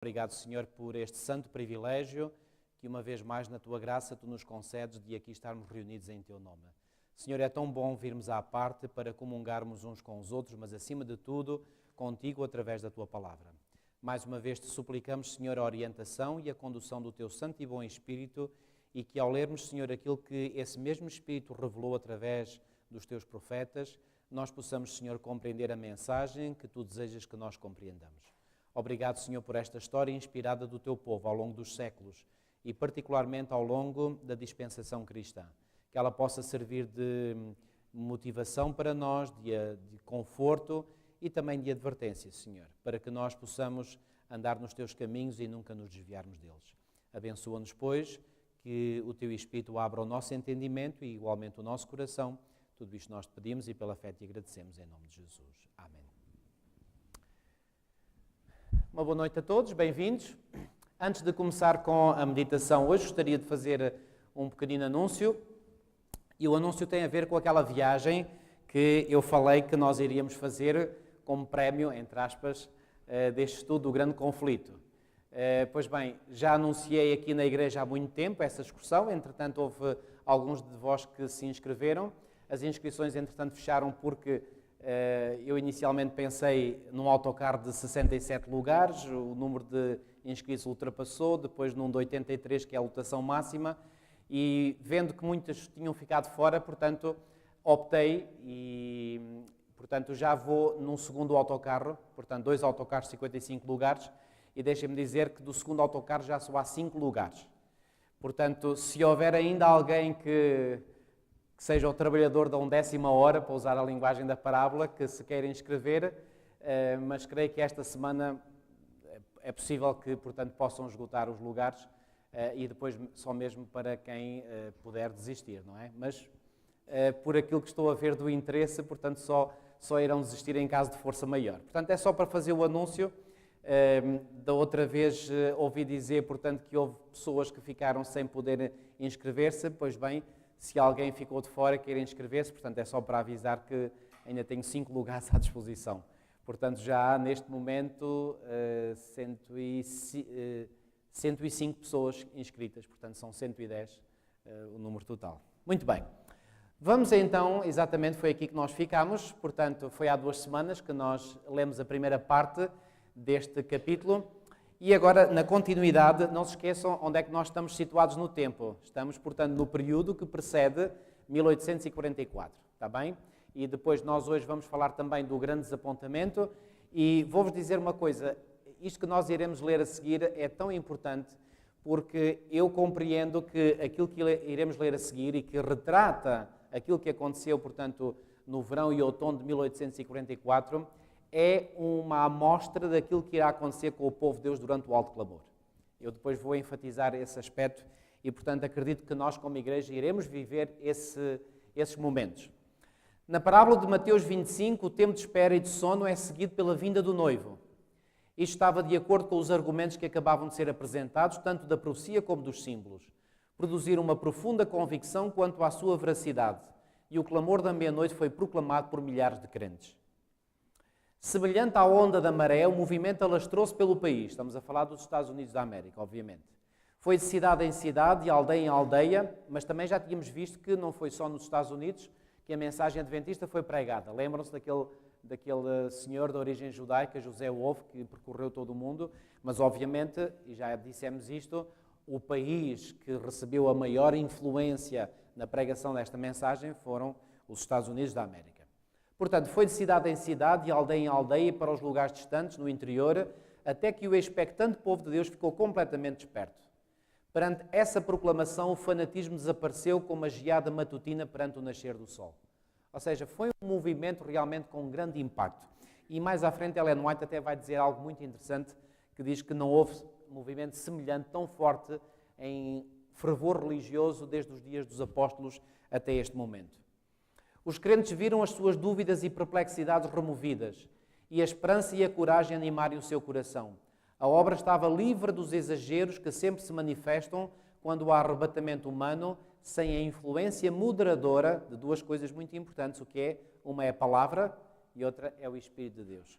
Obrigado, Senhor, por este santo privilégio que uma vez mais na Tua graça Tu nos concedes de aqui estarmos reunidos em Teu nome. Senhor, é tão bom virmos à parte para comungarmos uns com os outros, mas acima de tudo, contigo através da Tua palavra. Mais uma vez te suplicamos, Senhor, a orientação e a condução do Teu santo e bom Espírito e que ao lermos, Senhor, aquilo que esse mesmo Espírito revelou através dos Teus profetas, nós possamos, Senhor, compreender a mensagem que Tu desejas que nós compreendamos. Obrigado, Senhor, por esta história inspirada do Teu povo ao longo dos séculos e particularmente ao longo da dispensação cristã. Que ela possa servir de motivação para nós, de conforto e também de advertência, Senhor, para que nós possamos andar nos Teus caminhos e nunca nos desviarmos deles. Abençoa-nos, pois, que o Teu Espírito abra o nosso entendimento e igualmente o nosso coração. Tudo isto nós te pedimos e pela fé te agradecemos em nome de Jesus. Amém. Uma boa noite a todos, bem-vindos. Antes de começar com a meditação, hoje gostaria de fazer um pequenino anúncio. E o anúncio tem a ver com aquela viagem que eu falei que nós iríamos fazer como prémio, entre aspas, deste estudo do grande conflito. Pois bem, já anunciei aqui na igreja há muito tempo essa excursão, entretanto houve alguns de vós que se inscreveram. As inscrições, entretanto, fecharam porque eu inicialmente pensei num autocarro de 67 lugares, o número de inscritos ultrapassou, depois num de 83, que é a lotação máxima, e vendo que muitas tinham ficado fora, portanto, optei e, portanto, já vou num segundo autocarro, portanto, 2 autocarros de 55 lugares, e deixem-me dizer que do segundo autocarro já só há 5 lugares. Portanto, se houver ainda alguém que seja o trabalhador da 1ª hora, para usar a linguagem da parábola, que se queira inscrever, mas creio que esta semana é possível que, portanto, possam esgotar os lugares e depois só mesmo para quem puder desistir, não é? Mas por aquilo que estou a ver do interesse, portanto, só irão desistir em caso de força maior. Portanto, é só para fazer o anúncio. Da outra vez ouvi dizer, portanto, que houve pessoas que ficaram sem poder inscrever-se. Pois bem, se alguém ficou de fora e quer inscrever-se, portanto, é só para avisar que ainda tenho 5 lugares à disposição. Portanto, já há neste momento 105 pessoas inscritas, portanto, são 110 o número total. Muito bem. Vamos então, exatamente, foi aqui que nós ficámos, portanto, foi há 2 semanas que nós lemos a primeira parte deste capítulo. E agora, na continuidade, não se esqueçam onde é que nós estamos situados no tempo. Estamos, portanto, no período que precede 1844, está bem? E depois nós hoje vamos falar também do grande desapontamento. E vou-vos dizer uma coisa, isto que nós iremos ler a seguir é tão importante porque eu compreendo que aquilo que iremos ler a seguir e que retrata aquilo que aconteceu, portanto, no verão e outono de 1844, é uma amostra daquilo que irá acontecer com o povo de Deus durante o alto clamor. Eu depois vou enfatizar esse aspecto e, portanto, acredito que nós, como igreja, iremos viver esses momentos. Na parábola de Mateus 25, o tempo de espera e de sono é seguido pela vinda do noivo. Isto estava de acordo com os argumentos que acabavam de ser apresentados, tanto da profecia como dos símbolos. Produziram uma profunda convicção quanto à sua veracidade, e o clamor da meia-noite foi proclamado por milhares de crentes. Semelhante à onda da maré, o movimento alastrou-se pelo país. Estamos a falar dos Estados Unidos da América, obviamente. Foi de cidade em cidade, de aldeia em aldeia, mas também já tínhamos visto que não foi só nos Estados Unidos que a mensagem adventista foi pregada. Lembram-se daquele senhor de origem judaica, José Wolff, que percorreu todo o mundo, mas obviamente, e já dissemos isto, o país que recebeu a maior influência na pregação desta mensagem foram os Estados Unidos da América. Portanto, foi de cidade em cidade, de aldeia em aldeia, para os lugares distantes, no interior, até que o expectante povo de Deus ficou completamente desperto. Perante essa proclamação, o fanatismo desapareceu como a geada matutina perante o nascer do sol. Ou seja, foi um movimento realmente com um grande impacto. E mais à frente, Ellen White até vai dizer algo muito interessante, que diz que não houve movimento semelhante, tão forte, em fervor religioso, desde os dias dos apóstolos até este momento. Os crentes viram as suas dúvidas e perplexidades removidas e a esperança e a coragem animarem o seu coração. A obra estava livre dos exageros que sempre se manifestam quando há arrebatamento humano, sem a influência moderadora de 2 coisas muito importantes, o que é? Uma é a palavra e outra é o Espírito de Deus.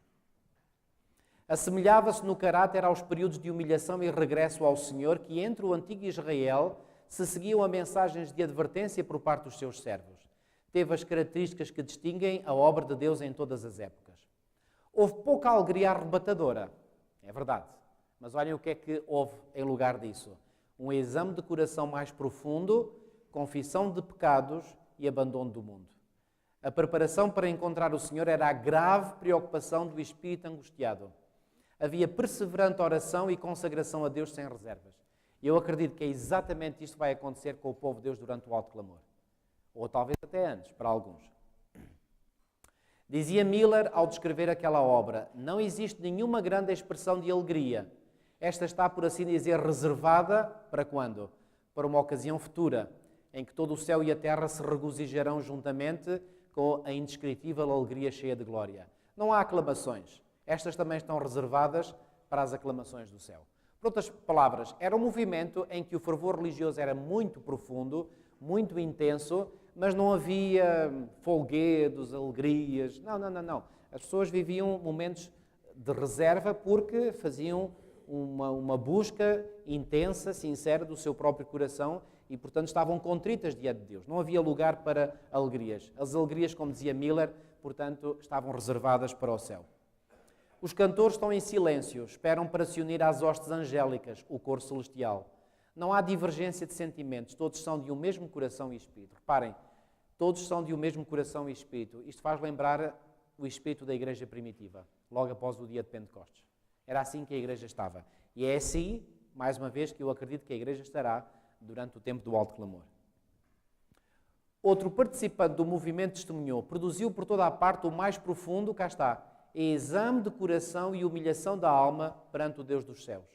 Assemelhava-se no caráter aos períodos de humilhação e regresso ao Senhor que entre o antigo Israel se seguiam a mensagens de advertência por parte dos seus servos. Teve as características que distinguem a obra de Deus em todas as épocas. Houve pouca alegria arrebatadora, é verdade, mas olhem o que é que houve em lugar disso. Um exame de coração mais profundo, confissão de pecados e abandono do mundo. A preparação para encontrar o Senhor era a grave preocupação do espírito angustiado. Havia perseverante oração e consagração a Deus sem reservas. E eu acredito que é exatamente isto que vai acontecer com o povo de Deus durante o alto clamor. Ou talvez até antes, para alguns. Dizia Miller ao descrever aquela obra: não existe nenhuma grande expressão de alegria. Esta está, por assim dizer, reservada para quando? Para uma ocasião futura, em que todo o céu e a terra se regozijarão juntamente com a indescritível alegria cheia de glória. Não há aclamações. Estas também estão reservadas para as aclamações do céu. Por outras palavras, era um movimento em que o fervor religioso era muito profundo, muito intenso, mas não havia folguedos, alegrias. Não. As pessoas viviam momentos de reserva porque faziam uma busca intensa, sincera do seu próprio coração e, portanto, estavam contritas diante de Deus. Não havia lugar para alegrias. As alegrias, como dizia Miller, portanto, estavam reservadas para o céu. Os cantores estão em silêncio, esperam para se unir às hostes angélicas, o coro celestial. Não há divergência de sentimentos, todos são de um mesmo coração e espírito. Reparem, todos são de um mesmo coração e espírito. Isto faz lembrar o espírito da igreja primitiva, logo após o dia de Pentecostes. Era assim que a igreja estava. E é assim, mais uma vez, que eu acredito que a igreja estará durante o tempo do alto clamor. Outro participante do movimento testemunhou, produziu por toda a parte o mais profundo, cá está, exame de coração e humilhação da alma perante o Deus dos céus.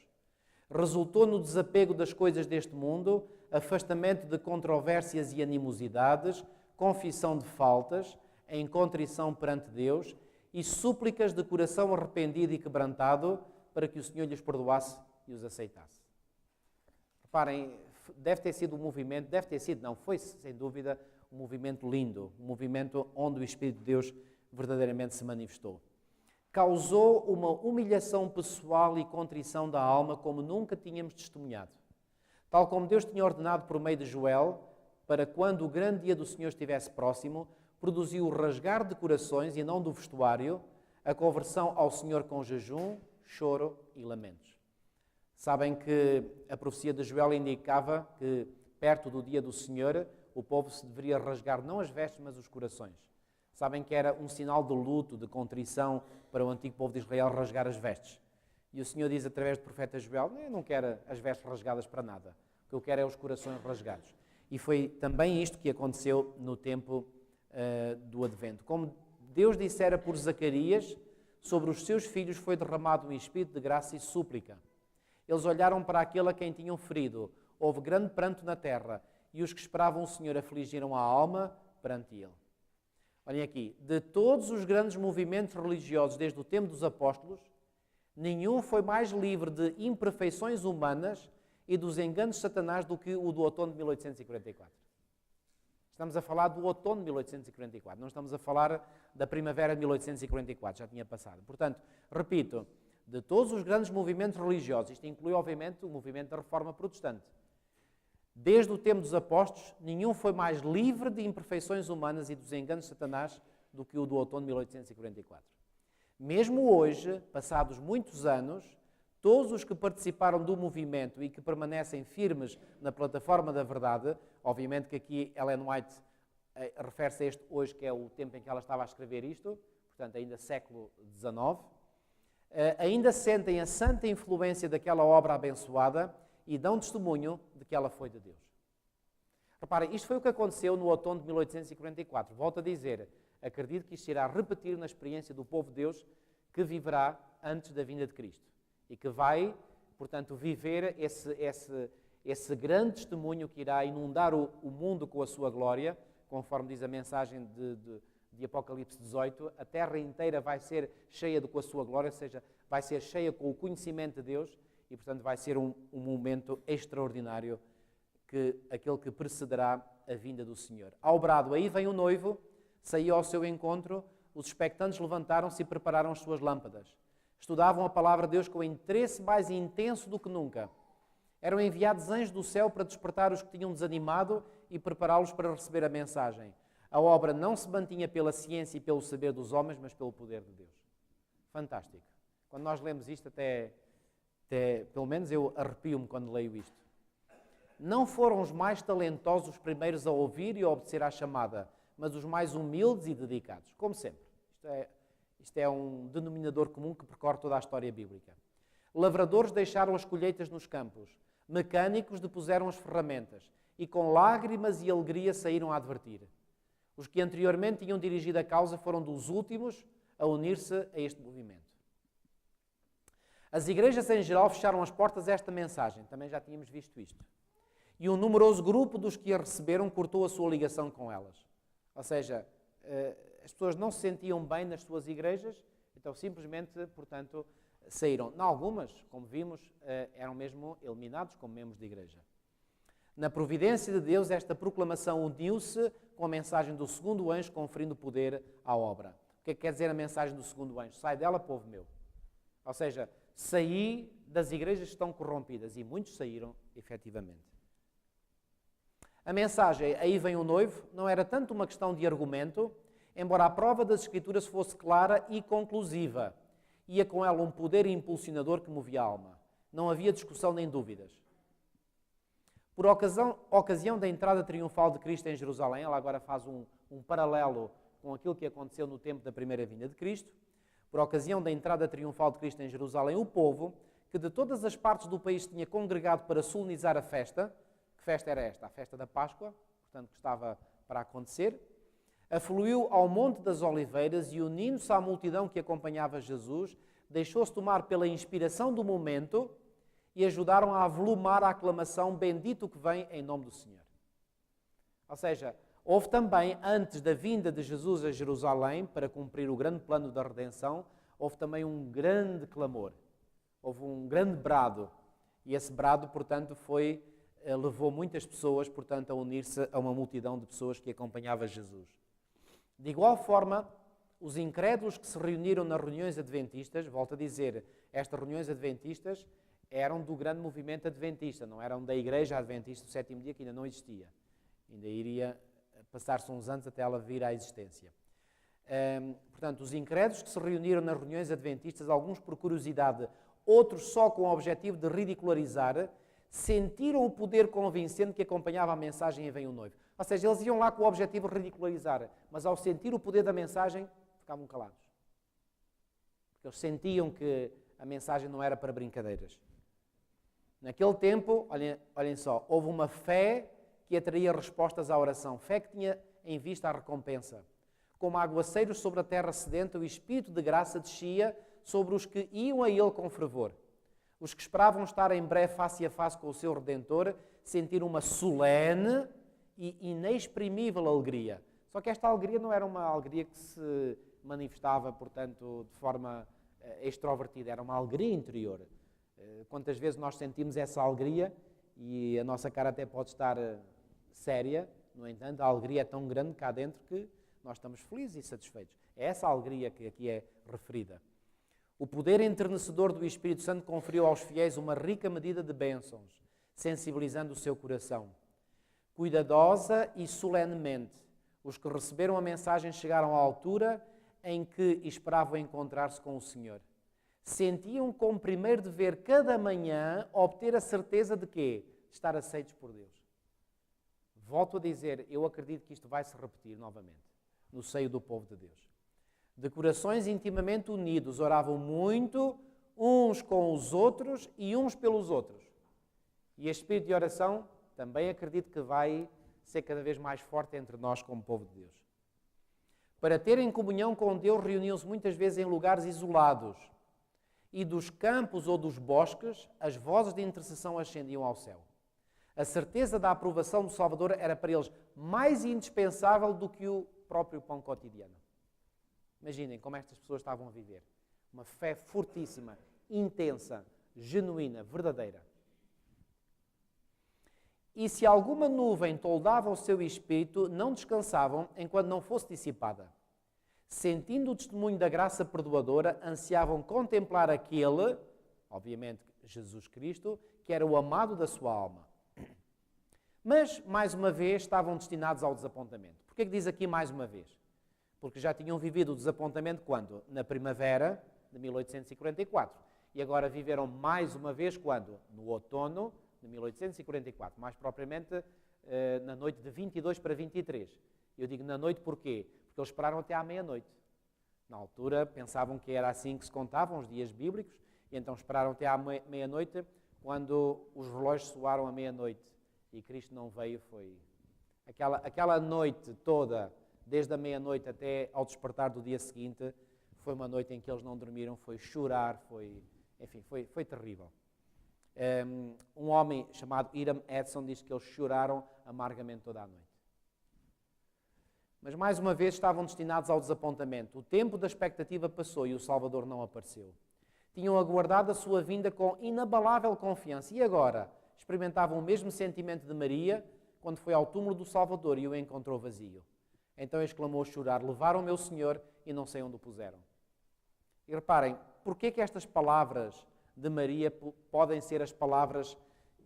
Resultou no desapego das coisas deste mundo, afastamento de controvérsias e animosidades, confissão de faltas, em contrição perante Deus e súplicas de coração arrependido e quebrantado para que o Senhor lhes perdoasse e os aceitasse. Reparem, foi sem dúvida um movimento lindo, um movimento onde o Espírito de Deus verdadeiramente se manifestou. Causou uma humilhação pessoal e contrição da alma como nunca tínhamos testemunhado. Tal como Deus tinha ordenado por meio de Joel, para quando o grande dia do Senhor estivesse próximo, produziu o rasgar de corações e não do vestuário, a conversão ao Senhor com jejum, choro e lamentos. Sabem que a profecia de Joel indicava que, perto do dia do Senhor, o povo se deveria rasgar não as vestes, mas os corações. Sabem que era um sinal de luto, de contrição para o antigo povo de Israel rasgar as vestes. E o Senhor diz através do profeta Joel: eu não quero as vestes rasgadas para nada. O que eu quero é os corações rasgados. E foi também isto que aconteceu no tempo do Advento. Como Deus dissera por Zacarias, sobre os seus filhos foi derramado um espírito de graça e súplica. Eles olharam para aquele a quem tinham ferido. Houve grande pranto na terra e os que esperavam o Senhor afligiram a alma perante ele. Olhem aqui, de todos os grandes movimentos religiosos desde o tempo dos apóstolos, nenhum foi mais livre de imperfeições humanas e dos enganos de Satanás do que o do outono de 1844. Estamos a falar do outono de 1844, não estamos a falar da primavera de 1844, já tinha passado. Portanto, repito, de todos os grandes movimentos religiosos, isto inclui, obviamente, o movimento da Reforma Protestante, desde o tempo dos apóstolos, nenhum foi mais livre de imperfeições humanas e dos enganos de Satanás do que o do outono de 1844. Mesmo hoje, passados muitos anos, todos os que participaram do movimento e que permanecem firmes na plataforma da verdade, obviamente que aqui Ellen White refere-se a este hoje, que é o tempo em que ela estava a escrever isto, portanto ainda século XIX, ainda sentem a santa influência daquela obra abençoada e dão testemunho de que ela foi de Deus. Reparem, isto foi o que aconteceu no outono de 1844. Volto a dizer, acredito que isto se irá repetir na experiência do povo de Deus que viverá antes da vinda de Cristo e que vai, portanto, viver esse grande testemunho que irá inundar o mundo com a sua glória, conforme diz a mensagem de Apocalipse 18, a terra inteira vai ser cheia com a sua glória, ou seja, vai ser cheia com o conhecimento de Deus e, portanto, vai ser um momento extraordinário, aquele que precederá a vinda do Senhor. Ao brado, aí vem o noivo, saiu ao seu encontro, os expectantes levantaram-se e prepararam as suas lâmpadas. Estudavam a palavra de Deus com interesse mais intenso do que nunca. Eram enviados anjos do céu para despertar os que tinham desanimado e prepará-los para receber a mensagem. A obra não se mantinha pela ciência e pelo saber dos homens, mas pelo poder de Deus. Fantástico. Quando nós lemos isto, até pelo menos eu arrepio-me quando leio isto. Não foram os mais talentosos os primeiros a ouvir e a obedecer à chamada, mas os mais humildes e dedicados, como sempre. Isto é um denominador comum que percorre toda a história bíblica. Lavradores deixaram as colheitas nos campos, mecânicos depuseram as ferramentas e com lágrimas e alegria saíram a advertir. Os que anteriormente tinham dirigido a causa foram dos últimos a unir-se a este movimento. As igrejas em geral fecharam as portas a esta mensagem, também já tínhamos visto isto. E um numeroso grupo dos que a receberam cortou a sua ligação com elas. Ou seja, as pessoas não se sentiam bem nas suas igrejas, então simplesmente, portanto, saíram. Em algumas, como vimos, eram mesmo eliminados como membros de igreja. Na providência de Deus, esta proclamação uniu-se com a mensagem do segundo anjo, conferindo poder à obra. O que é que quer dizer a mensagem do segundo anjo? Sai dela, povo meu. Ou seja, saí das igrejas que estão corrompidas, e muitos saíram, efetivamente. A mensagem, aí vem o noivo, não era tanto uma questão de argumento, embora a prova das Escrituras fosse clara e conclusiva. Ia com ela um poder impulsionador que movia a alma. Não havia discussão nem dúvidas. Por ocasião da entrada triunfal de Cristo em Jerusalém, ela agora faz um paralelo com aquilo que aconteceu no tempo da primeira vinda de Cristo. Por ocasião da entrada triunfal de Cristo em Jerusalém, o povo, que de todas as partes do país tinha congregado para solenizar a festa, que festa era esta? A festa da Páscoa, portanto, que estava para acontecer, afluiu ao Monte das Oliveiras e, unindo-se à multidão que acompanhava Jesus, deixou-se tomar pela inspiração do momento e ajudaram a avolumar a aclamação bendito que vem em nome do Senhor. Ou seja, houve também, antes da vinda de Jesus a Jerusalém, para cumprir o grande plano da redenção, houve também um grande clamor, houve um grande brado, e esse brado, portanto, levou muitas pessoas, portanto, a unir-se a uma multidão de pessoas que acompanhava Jesus. De igual forma, os incrédulos que se reuniram nas reuniões adventistas, volto a dizer, estas reuniões adventistas eram do grande movimento adventista, não eram da Igreja Adventista do Sétimo Dia, que ainda não existia. Ainda iria passar-se uns anos até ela vir à existência. Portanto, os incrédulos que se reuniram nas reuniões adventistas, alguns por curiosidade, outros só com o objetivo de ridicularizar, sentiram o poder convincente que acompanhava a mensagem e vem o noivo. Ou seja, eles iam lá com o objetivo de ridicularizar, mas ao sentir o poder da mensagem, ficavam calados. Porque eles sentiam que a mensagem não era para brincadeiras. Naquele tempo, olhem só, houve uma fé que atraía respostas à oração, fé que tinha em vista a recompensa. Como aguaceiros sobre a terra sedenta, o Espírito de graça descia sobre os que iam a Ele com fervor. Os que esperavam estar em breve face a face com o seu Redentor sentiram uma solene e inexprimível alegria. Só que esta alegria não era uma alegria que se manifestava, portanto, de forma extrovertida, era uma alegria interior. Quantas vezes nós sentimos essa alegria e a nossa cara até pode estar séria, no entanto, a alegria é tão grande cá dentro que nós estamos felizes e satisfeitos. É essa alegria que aqui é referida. O poder enternecedor do Espírito Santo conferiu aos fiéis uma rica medida de bênçãos, sensibilizando o seu coração. Cuidadosa e solenemente, os que receberam a mensagem chegaram à altura em que esperavam encontrar-se com o Senhor. Sentiam como primeiro dever cada manhã obter a certeza de quê? De estar aceitos por Deus. Volto a dizer, eu acredito que isto vai se repetir novamente, no seio do povo de Deus. De corações intimamente unidos, oravam muito uns com os outros e uns pelos outros. E este espírito de oração também acredito que vai ser cada vez mais forte entre nós como povo de Deus. Para terem comunhão com Deus, reuniam-se muitas vezes em lugares isolados. E dos campos ou dos bosques, as vozes de intercessão ascendiam ao céu. A certeza da aprovação do Salvador era para eles mais indispensável do que o próprio pão cotidiano. Imaginem como estas pessoas estavam a viver. Uma fé fortíssima, intensa, genuína, verdadeira. E se alguma nuvem toldava o seu espírito, não descansavam enquanto não fosse dissipada. Sentindo o testemunho da graça perdoadora, ansiavam contemplar aquele, obviamente Jesus Cristo, que era o amado da sua alma. Mas, mais uma vez, estavam destinados ao desapontamento. Porquê que diz aqui mais uma vez? Porque já tinham vivido o desapontamento quando? Na primavera de 1844. E agora viveram mais uma vez quando? No outono de 1844. Mais propriamente na noite de 22 para 23. Eu digo na noite porquê? Porque eles esperaram até à meia-noite. Na altura pensavam que era assim que se contavam os dias bíblicos, e então esperaram até à meia-noite, quando os relógios soaram à meia-noite e Cristo não veio. Foi aquela noite toda, desde a meia-noite até ao despertar do dia seguinte, foi uma noite em que eles não dormiram, foi chorar, foi terrível. Um homem chamado Hiram Edson diz que eles choraram amargamente toda a noite. Mas mais uma vez estavam destinados ao desapontamento. O tempo da expectativa passou e o Salvador não apareceu. Tinham aguardado a sua vinda com inabalável confiança e agora experimentavam o mesmo sentimento de Maria quando foi ao túmulo do Salvador e o encontrou vazio. Então exclamou a chorar: levaram o meu Senhor e não sei onde o puseram. E reparem, porquê que estas palavras de Maria podem ser as palavras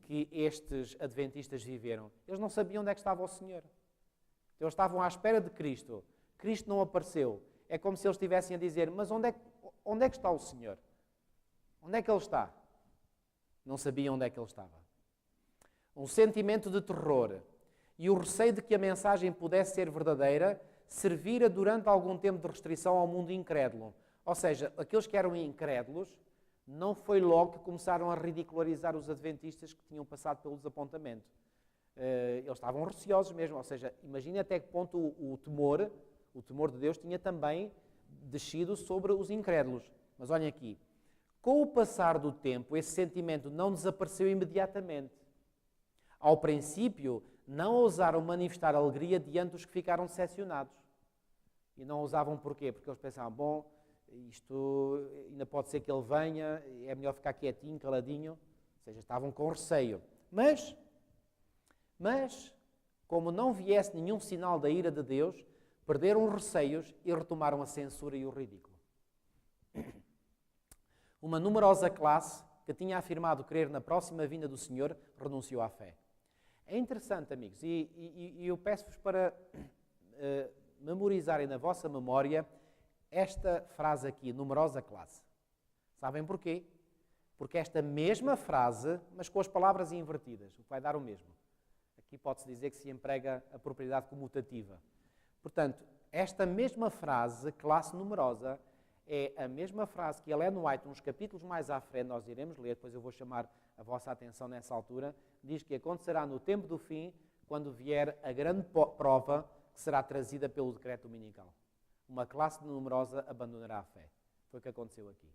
que estes adventistas viveram? Eles não sabiam onde é que estava o Senhor. Eles estavam à espera de Cristo. Cristo não apareceu. É como se eles estivessem a dizer: mas onde é que está o Senhor? Onde é que Ele está? Não sabiam onde é que Ele estava. Um sentimento de terror e o receio de que a mensagem pudesse ser verdadeira servira durante algum tempo de restrição ao mundo incrédulo. Ou seja, aqueles que eram incrédulos, não foi logo que começaram a ridicularizar os adventistas que tinham passado pelo desapontamento. Eles estavam receosos mesmo, ou seja, imagine até que ponto o temor de Deus tinha também descido sobre os incrédulos. Mas olhem aqui, com o passar do tempo, esse sentimento não desapareceu imediatamente. Ao princípio, não ousaram manifestar alegria diante dos que ficaram decepcionados. E não ousavam porquê? Porque eles pensavam: bom, isto ainda pode ser que ele venha, é melhor ficar quietinho, caladinho. Ou seja, estavam com receio. Mas, como não viesse nenhum sinal da ira de Deus, perderam os receios e retomaram a censura e o ridículo. Uma numerosa classe que tinha afirmado crer na próxima vinda do Senhor renunciou à fé. É interessante, amigos, e eu peço-vos para memorizarem na vossa memória esta frase aqui, numerosa classe. Sabem porquê? Porque esta mesma frase, mas com as palavras invertidas, o que vai dar o mesmo. Aqui pode-se dizer que se emprega a propriedade comutativa. Portanto, esta mesma frase, classe numerosa, é a mesma frase que Ellen White, uns capítulos mais à frente, nós iremos ler, depois eu vou chamar a vossa atenção nessa altura, diz que acontecerá no tempo do fim, quando vier a grande prova que será trazida pelo decreto dominical. Uma classe numerosa abandonará a fé. Foi o que aconteceu aqui.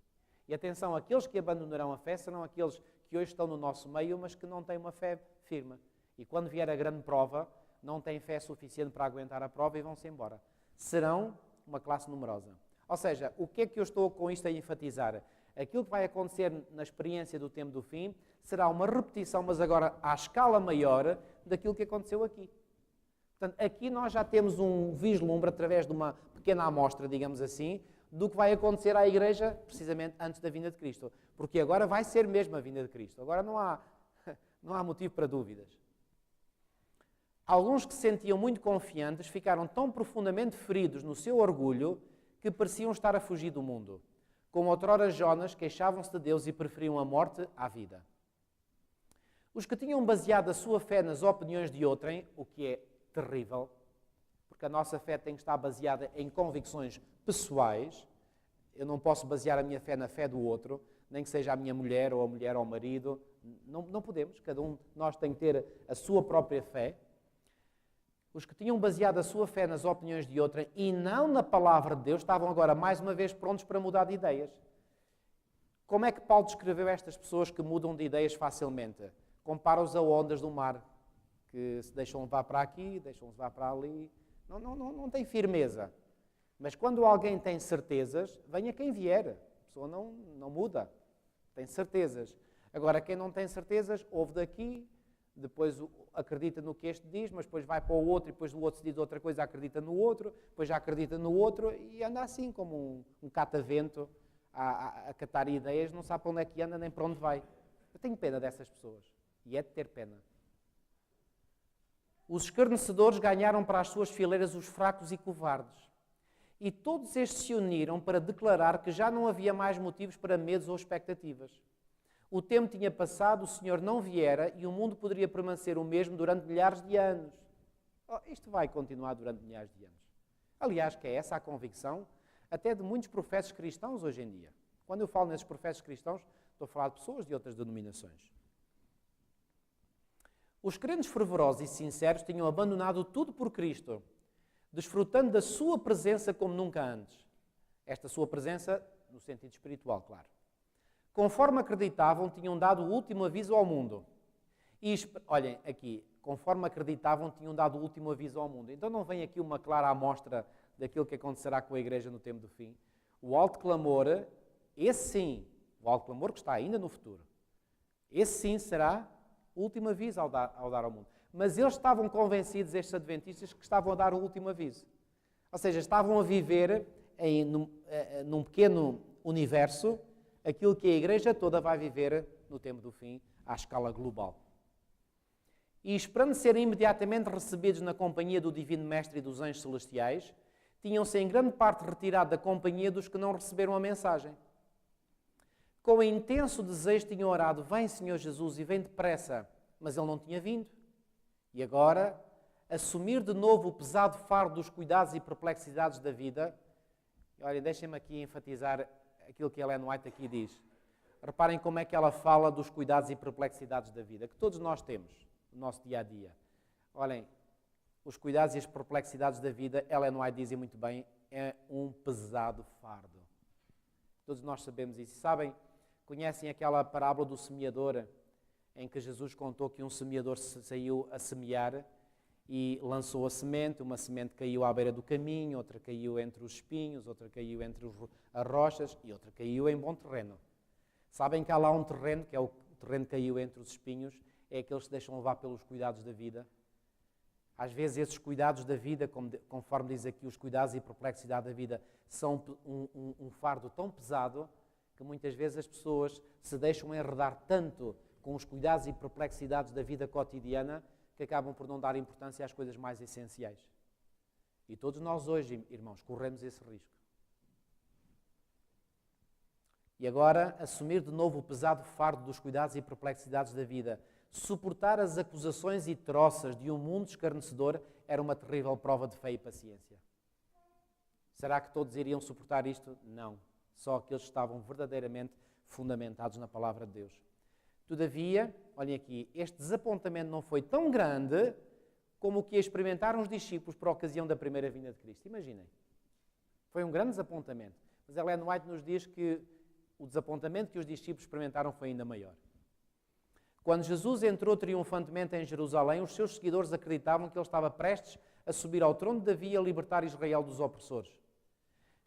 E atenção, aqueles que abandonarão a fé serão aqueles que hoje estão no nosso meio, mas que não têm uma fé firme. E quando vier a grande prova, não têm fé suficiente para aguentar a prova e vão-se embora. Serão uma classe numerosa. Ou seja, o que é que eu estou com isto a enfatizar? Aquilo que vai acontecer na experiência do tempo do fim será uma repetição, mas agora à escala maior, daquilo que aconteceu aqui. Portanto, aqui nós já temos um vislumbre, através de uma pequena amostra, digamos assim, do que vai acontecer à Igreja, precisamente antes da vinda de Cristo. Porque agora vai ser mesmo a vinda de Cristo. Agora não há motivo para dúvidas. Alguns que se sentiam muito confiantes ficaram tão profundamente feridos no seu orgulho que pareciam estar a fugir do mundo. Como outrora Jonas, queixavam-se de Deus e preferiam a morte à vida. Os que tinham baseado a sua fé nas opiniões de outrem, o que é terrível, porque a nossa fé tem que estar baseada em convicções pessoais. Eu não posso basear a minha fé na fé do outro, nem que seja a minha mulher ou a mulher ao marido. Não podemos, cada um de nós tem que ter a sua própria fé. Os que tinham baseado a sua fé nas opiniões de outrem e não na palavra de Deus, estavam agora mais uma vez prontos para mudar de ideias. Como é que Paulo descreveu estas pessoas que mudam de ideias facilmente? Compara-os a ondas do mar, que se deixam levar para aqui, deixam levar para ali. Não tem firmeza. Mas quando alguém tem certezas, venha quem vier. A pessoa não muda. Tem certezas. Agora, quem não tem certezas, ouve daqui, depois acredita no que este diz, mas depois vai para o outro, e depois o outro se diz outra coisa, acredita no outro, depois já acredita no outro, e anda assim como um catavento a catar ideias, não sabe para onde é que anda nem para onde vai. Eu tenho pena dessas pessoas, e é de ter pena. Os escarnecedores ganharam para as suas fileiras os fracos e covardes. E todos estes se uniram para declarar que já não havia mais motivos para medos ou expectativas. O tempo tinha passado, o Senhor não viera e o mundo poderia permanecer o mesmo durante milhares de anos. Isto vai continuar durante milhares de anos. Aliás, que é essa a convicção até de muitos professos cristãos hoje em dia. Quando eu falo nesses professos cristãos, estou a falar de pessoas de outras denominações. Os crentes fervorosos e sinceros tinham abandonado tudo por Cristo, desfrutando da sua presença como nunca antes. Esta sua presença no sentido espiritual, claro. Conforme acreditavam, tinham dado o último aviso ao mundo. Olhem, aqui, conforme acreditavam, tinham dado o último aviso ao mundo. Então não vem aqui uma clara amostra daquilo que acontecerá com a igreja no tempo do fim. O alto clamor, esse sim, o alto clamor que está ainda no futuro, esse sim será o último aviso ao dar ao mundo. Mas eles estavam convencidos, estes adventistas, que estavam a dar o último aviso. Ou seja, estavam a viver num pequeno universo aquilo que a igreja toda vai viver no tempo do fim, à escala global. E esperando serem imediatamente recebidos na companhia do Divino Mestre e dos anjos celestiais, tinham-se em grande parte retirado da companhia dos que não receberam a mensagem. Com intenso desejo tinham orado, vem Senhor Jesus e vem depressa, mas ele não tinha vindo. E agora, assumir de novo o pesado fardo dos cuidados e perplexidades da vida. Olha, deixem-me aqui enfatizar aquilo que Ellen White aqui diz. Reparem como é que ela fala dos cuidados e perplexidades da vida, que todos nós temos no nosso dia-a-dia. Olhem, os cuidados e as perplexidades da vida, Ellen White diz muito bem, é um pesado fardo. Todos nós sabemos isso. Sabem, conhecem aquela parábola do semeador, em que Jesus contou que um semeador saiu a semear e lançou a semente, uma semente caiu à beira do caminho, outra caiu entre os espinhos, outra caiu entre as rochas e outra caiu em bom terreno. Sabem que há lá um terreno, que é o terreno que caiu entre os espinhos, é aqueles que se deixam levar pelos cuidados da vida. Às vezes esses cuidados da vida, conforme diz aqui, os cuidados e perplexidade da vida, são um fardo tão pesado que muitas vezes as pessoas se deixam enredar tanto com os cuidados e perplexidades da vida cotidiana que acabam por não dar importância às coisas mais essenciais. E todos nós hoje, irmãos, corremos esse risco. E agora, assumir de novo o pesado fardo dos cuidados e perplexidades da vida, suportar as acusações e troças de um mundo escarnecedor, era uma terrível prova de fé e paciência. Será que todos iriam suportar isto? Não. Só aqueles que estavam verdadeiramente fundamentados na palavra de Deus. Todavia, olhem aqui, este desapontamento não foi tão grande como o que experimentaram os discípulos por ocasião da primeira vinda de Cristo. Imaginem. Foi um grande desapontamento. Mas Ellen White nos diz que o desapontamento que os discípulos experimentaram foi ainda maior. Quando Jesus entrou triunfantemente em Jerusalém, os seus seguidores acreditavam que ele estava prestes a subir ao trono de Davi e a libertar Israel dos opressores.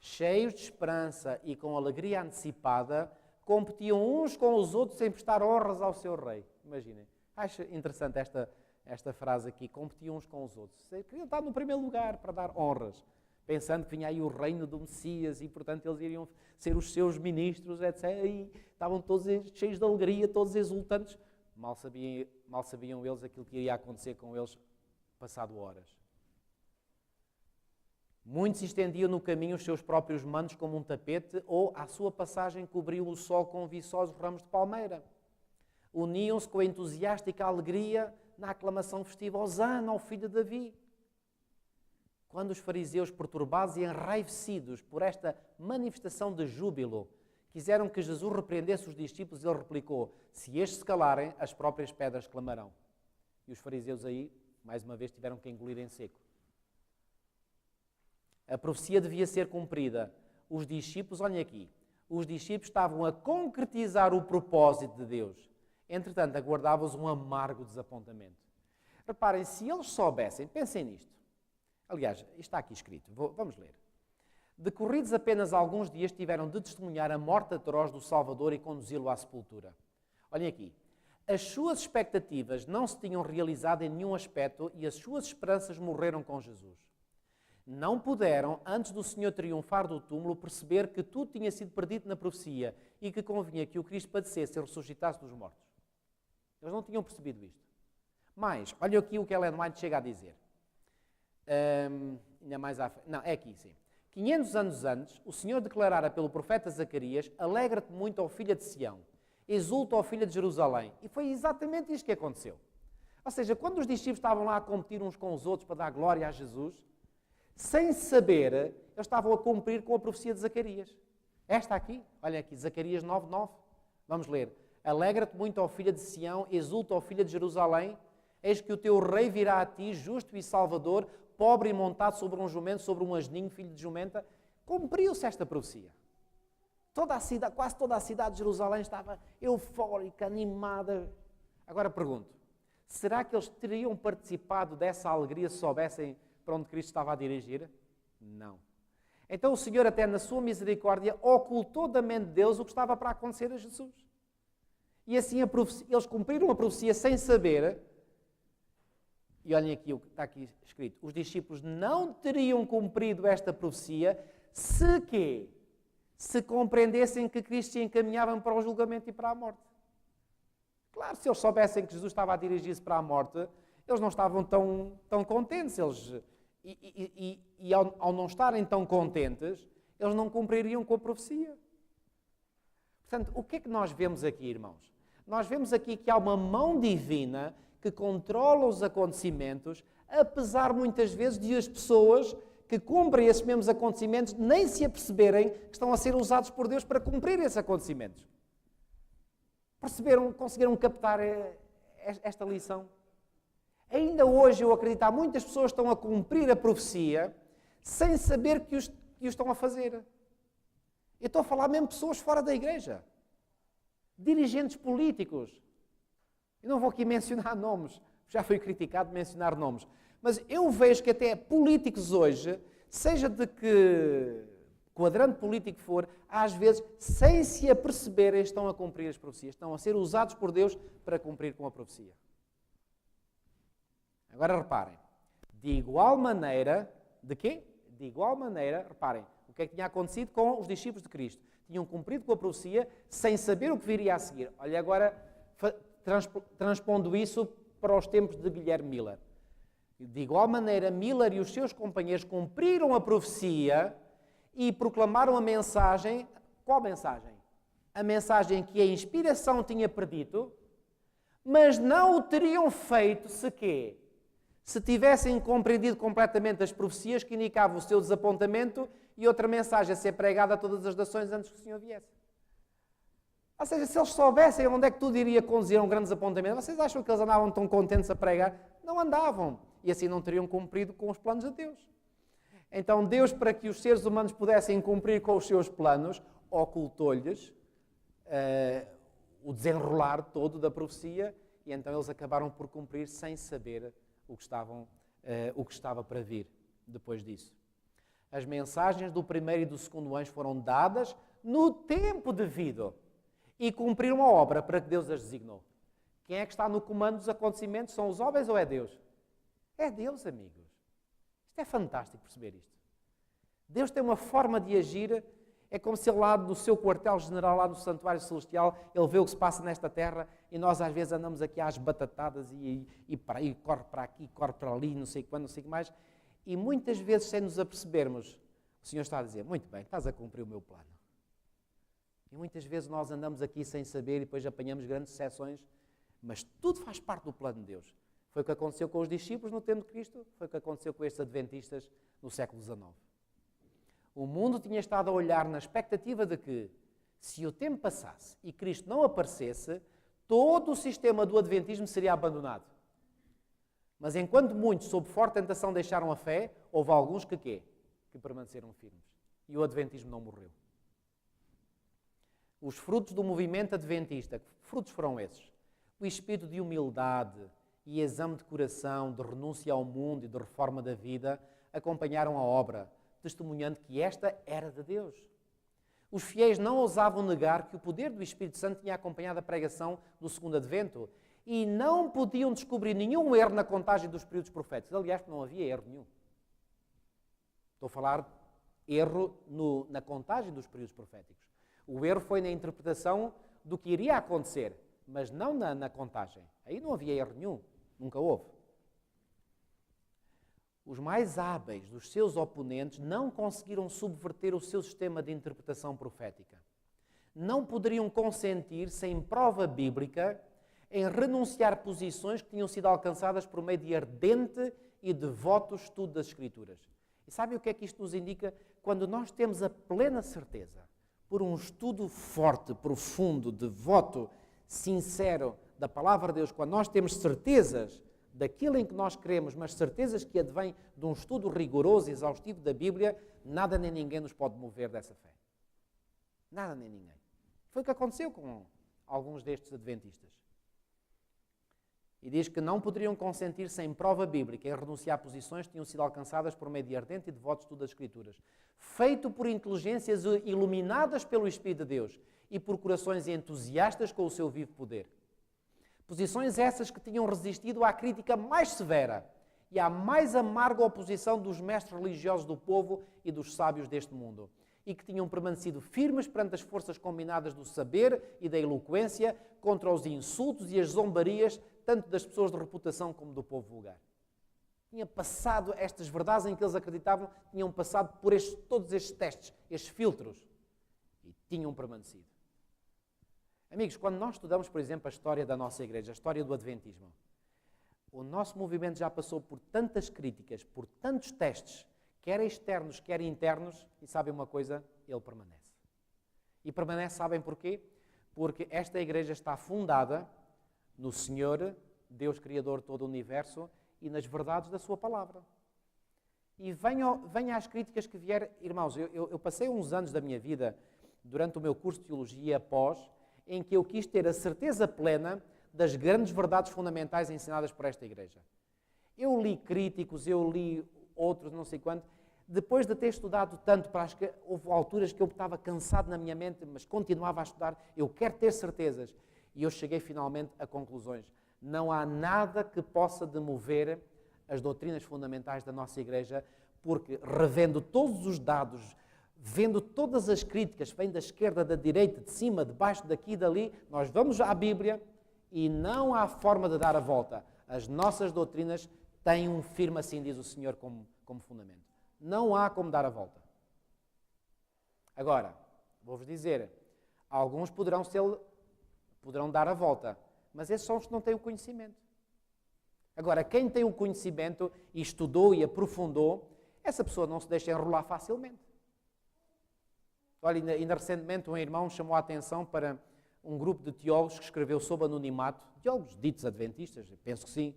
Cheios de esperança e com alegria antecipada, competiam uns com os outros em prestar honras ao seu rei. Imaginem. Acho interessante esta frase aqui. Competiam uns com os outros. Queriam estar no primeiro lugar para dar honras, pensando que vinha aí o reino do Messias e, portanto, eles iriam ser os seus ministros, etc. E estavam todos cheios de alegria, todos exultantes. Mal sabiam eles aquilo que iria acontecer com eles passado horas. Muitos estendiam no caminho os seus próprios mantos como um tapete ou, à sua passagem, cobriam o sol com viçosos ramos de palmeira. Uniam-se com a entusiástica alegria na aclamação festiva Hosana ao filho de Davi. Quando os fariseus, perturbados e enraivecidos por esta manifestação de júbilo, quiseram que Jesus repreendesse os discípulos, ele replicou, se estes se calarem, as próprias pedras clamarão. E os fariseus aí, mais uma vez, tiveram que engolir em seco. A profecia devia ser cumprida. Os discípulos, olhem aqui, os discípulos estavam a concretizar o propósito de Deus. Entretanto, aguardava-os um amargo desapontamento. Reparem, se eles soubessem, pensem nisto. Aliás, está aqui escrito, vamos ler. Decorridos apenas alguns dias, tiveram de testemunhar a morte atroz do Salvador e conduzi-lo à sepultura. Olhem aqui, As suas expectativas não se tinham realizado em nenhum aspecto e as suas esperanças morreram com Jesus. Não puderam, antes do Senhor triunfar do túmulo, perceber que tudo tinha sido perdido na profecia e que convinha que o Cristo padecesse e ressuscitasse dos mortos. Eles não tinham percebido isto. Mas, olha aqui o que Ellen White chega a dizer. Ainda mais à frente. Não, é aqui, sim. 500 anos antes, o Senhor declarara pelo profeta Zacarias: alegra-te muito, ó filha de Sião, exulta, ó filha de Jerusalém. E foi exatamente isto que aconteceu. Ou seja, quando os discípulos estavam lá a competir uns com os outros para dar glória a Jesus, sem saber, eles estavam a cumprir com a profecia de Zacarias. Esta aqui, olha aqui, Zacarias 9:9. Vamos ler. Alegra-te muito, ó filha de Sião, exulta, ó filha de Jerusalém, eis que o teu rei virá a ti, justo e salvador, pobre e montado sobre um jumento, sobre um asninho, filho de jumenta. Cumpriu-se esta profecia. Toda a cidade, quase toda a cidade de Jerusalém estava eufórica, animada. Agora pergunto, será que eles teriam participado dessa alegria se soubessem para onde Cristo estava a dirigir? Não. Então o Senhor, até na sua misericórdia, ocultou da mente de Deus o que estava para acontecer a Jesus. E assim eles cumpriram a profecia sem saber. E olhem aqui o que está aqui escrito. Os discípulos não teriam cumprido esta profecia se compreendessem que Cristo se encaminhava para o julgamento e para a morte. Claro, se eles soubessem que Jesus estava a dirigir-se para a morte, eles não estavam tão contentes. E ao não estarem tão contentes, eles não cumpririam com a profecia. Portanto, o que é que nós vemos aqui, irmãos? Nós vemos aqui que há uma mão divina que controla os acontecimentos, apesar muitas vezes de as pessoas que cumprem esses mesmos acontecimentos nem se aperceberem que estão a ser usados por Deus para cumprir esses acontecimentos. Conseguiram captar esta lição? Ainda hoje, eu acredito, há muitas pessoas que estão a cumprir a profecia sem saber que o estão a fazer. Eu estou a falar mesmo de pessoas fora da igreja. Dirigentes políticos. Eu não vou aqui mencionar nomes, já fui criticado de mencionar nomes. Mas eu vejo que até políticos hoje, seja de que quadrante político for, às vezes, sem se aperceberem, estão a cumprir as profecias. Estão a ser usados por Deus para cumprir com a profecia. Agora reparem, de igual maneira, de quê? De igual maneira, reparem, o que é que tinha acontecido com os discípulos de Cristo? Tinham cumprido com a profecia sem saber o que viria a seguir. Olha agora, transpondo isso para os tempos de Guilherme Miller. De igual maneira, Miller e os seus companheiros cumpriram a profecia e proclamaram a mensagem. Qual mensagem? A mensagem que a inspiração tinha predito, mas não o teriam feito se quê? Se tivessem compreendido completamente as profecias que indicavam o seu desapontamento e outra mensagem a ser pregada a todas as nações antes que o Senhor viesse. Ou seja, se eles soubessem onde é que tudo iria conduzir a um grande desapontamento, vocês acham que eles andavam tão contentes a pregar? Não andavam. E assim não teriam cumprido com os planos de Deus. Então Deus, para que os seres humanos pudessem cumprir com os seus planos, ocultou-lhes o desenrolar todo da profecia e então eles acabaram por cumprir sem saber o que estava para vir depois disso. As mensagens do primeiro e do segundo anjo foram dadas no tempo devido e cumpriram a obra para que Deus as designou. Quem é que está no comando dos acontecimentos? São os homens ou é Deus? É Deus, amigos. Isto é fantástico perceber isto. Deus tem uma forma de agir, é como se ele lá do seu quartel-general, lá no santuário celestial, ele vê o que se passa nesta terra e nós às vezes andamos aqui às batatadas e para aí, corre para aqui, corre para ali, não sei quando, não sei o que mais. E muitas vezes, sem nos apercebermos, o Senhor está a dizer, muito bem, estás a cumprir o meu plano. E muitas vezes nós andamos aqui sem saber e depois apanhamos grandes decepções, mas tudo faz parte do plano de Deus. Foi o que aconteceu com os discípulos no tempo de Cristo, foi o que aconteceu com estes adventistas no século XIX. O mundo tinha estado a olhar na expectativa de que, se o tempo passasse e Cristo não aparecesse, todo o sistema do adventismo seria abandonado. Mas enquanto muitos, sob forte tentação, deixaram a fé, houve alguns que permaneceram firmes. E o adventismo não morreu. Os frutos do movimento adventista, que frutos foram esses? O espírito de humildade e exame de coração, de renúncia ao mundo e de reforma da vida, acompanharam a obra, testemunhando que esta era de Deus. Os fiéis não ousavam negar que o poder do Espírito Santo tinha acompanhado a pregação do segundo advento E não podiam descobrir nenhum erro na contagem dos períodos proféticos. Aliás, não havia erro nenhum. Estou a falar erro na contagem dos períodos proféticos. O erro foi na interpretação do que iria acontecer, mas não na contagem. Aí não havia erro nenhum. Nunca houve. Os mais hábeis dos seus oponentes não conseguiram subverter o seu sistema de interpretação profética. Não poderiam consentir, sem prova bíblica, em renunciar posições que tinham sido alcançadas por meio de ardente e devoto estudo das Escrituras. E sabe o que é que isto nos indica? Quando nós temos a plena certeza, por um estudo forte, profundo, devoto, sincero da Palavra de Deus, quando nós temos certezas daquilo em que nós cremos, mas certezas que advêm de um estudo rigoroso e exaustivo da Bíblia, nada nem ninguém nos pode mover dessa fé. Nada nem ninguém. Foi o que aconteceu com alguns destes adventistas. E diz que não poderiam consentir sem prova bíblica em renunciar a posições que tinham sido alcançadas por meio de ardente e devoto estudo das Escrituras, feito por inteligências iluminadas pelo Espírito de Deus e por corações entusiastas com o seu vivo poder. Posições essas que tinham resistido à crítica mais severa e à mais amarga oposição dos mestres religiosos do povo e dos sábios deste mundo, e que tinham permanecido firmes perante as forças combinadas do saber e da eloquência contra os insultos e as zombarias, tanto das pessoas de reputação como do povo vulgar. Tinha passado estas verdades em que eles acreditavam, tinham passado por todos estes testes, estes filtros, e tinham permanecido. Amigos, quando nós estudamos, por exemplo, a história da nossa igreja, a história do Adventismo, o nosso movimento já passou por tantas críticas, por tantos testes, quer externos, quer internos, e sabem uma coisa? Ele permanece. E permanece, sabem porquê? Porque esta igreja está fundada no Senhor, Deus Criador de todo o universo, e nas verdades da sua palavra. E venha às críticas que vier, irmãos, eu passei uns anos da minha vida, durante o meu curso de Teologia após, em que eu quis ter a certeza plena das grandes verdades fundamentais ensinadas por esta igreja. Eu li críticos, eu li outros, não sei quanto, depois de ter estudado tanto, houve alturas que eu estava cansado na minha mente, mas continuava a estudar, eu quero ter certezas. E eu cheguei finalmente a conclusões. Não há nada que possa demover as doutrinas fundamentais da nossa igreja, porque revendo todos os dados, vendo todas as críticas, vêm da esquerda, da direita, de cima, de baixo, daqui e dali, nós vamos à Bíblia e não há forma de dar a volta. As nossas doutrinas têm um firme, assim diz o Senhor, como fundamento. Não há como dar a volta. Agora, vou-vos dizer, alguns poderão dar a volta, mas esses são os que não têm o conhecimento. Agora, quem tem o conhecimento e estudou e aprofundou, essa pessoa não se deixa enrolar facilmente. Olha, ainda recentemente um irmão chamou a atenção para um grupo de teólogos que escreveu sob anonimato, teólogos ditos adventistas, penso que sim,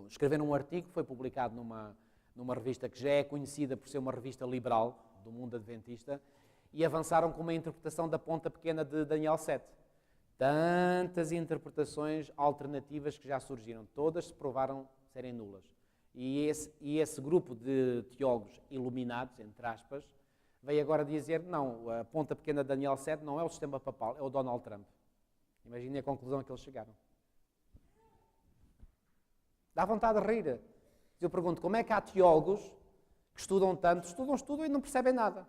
escreveram um artigo que foi publicado numa revista que já é conhecida por ser uma revista liberal do mundo adventista, e avançaram com uma interpretação da ponta pequena de Daniel 7. Tantas interpretações alternativas que já surgiram, todas se provaram serem nulas. E esse grupo de teólogos iluminados, entre aspas, veio agora dizer, não, a ponta pequena de Daniel 7 não é o sistema papal, é o Donald Trump. Imaginem a conclusão a que eles chegaram. Dá vontade de rir. Eu pergunto, como é que há teólogos que estudam tanto, estudam e não percebem nada?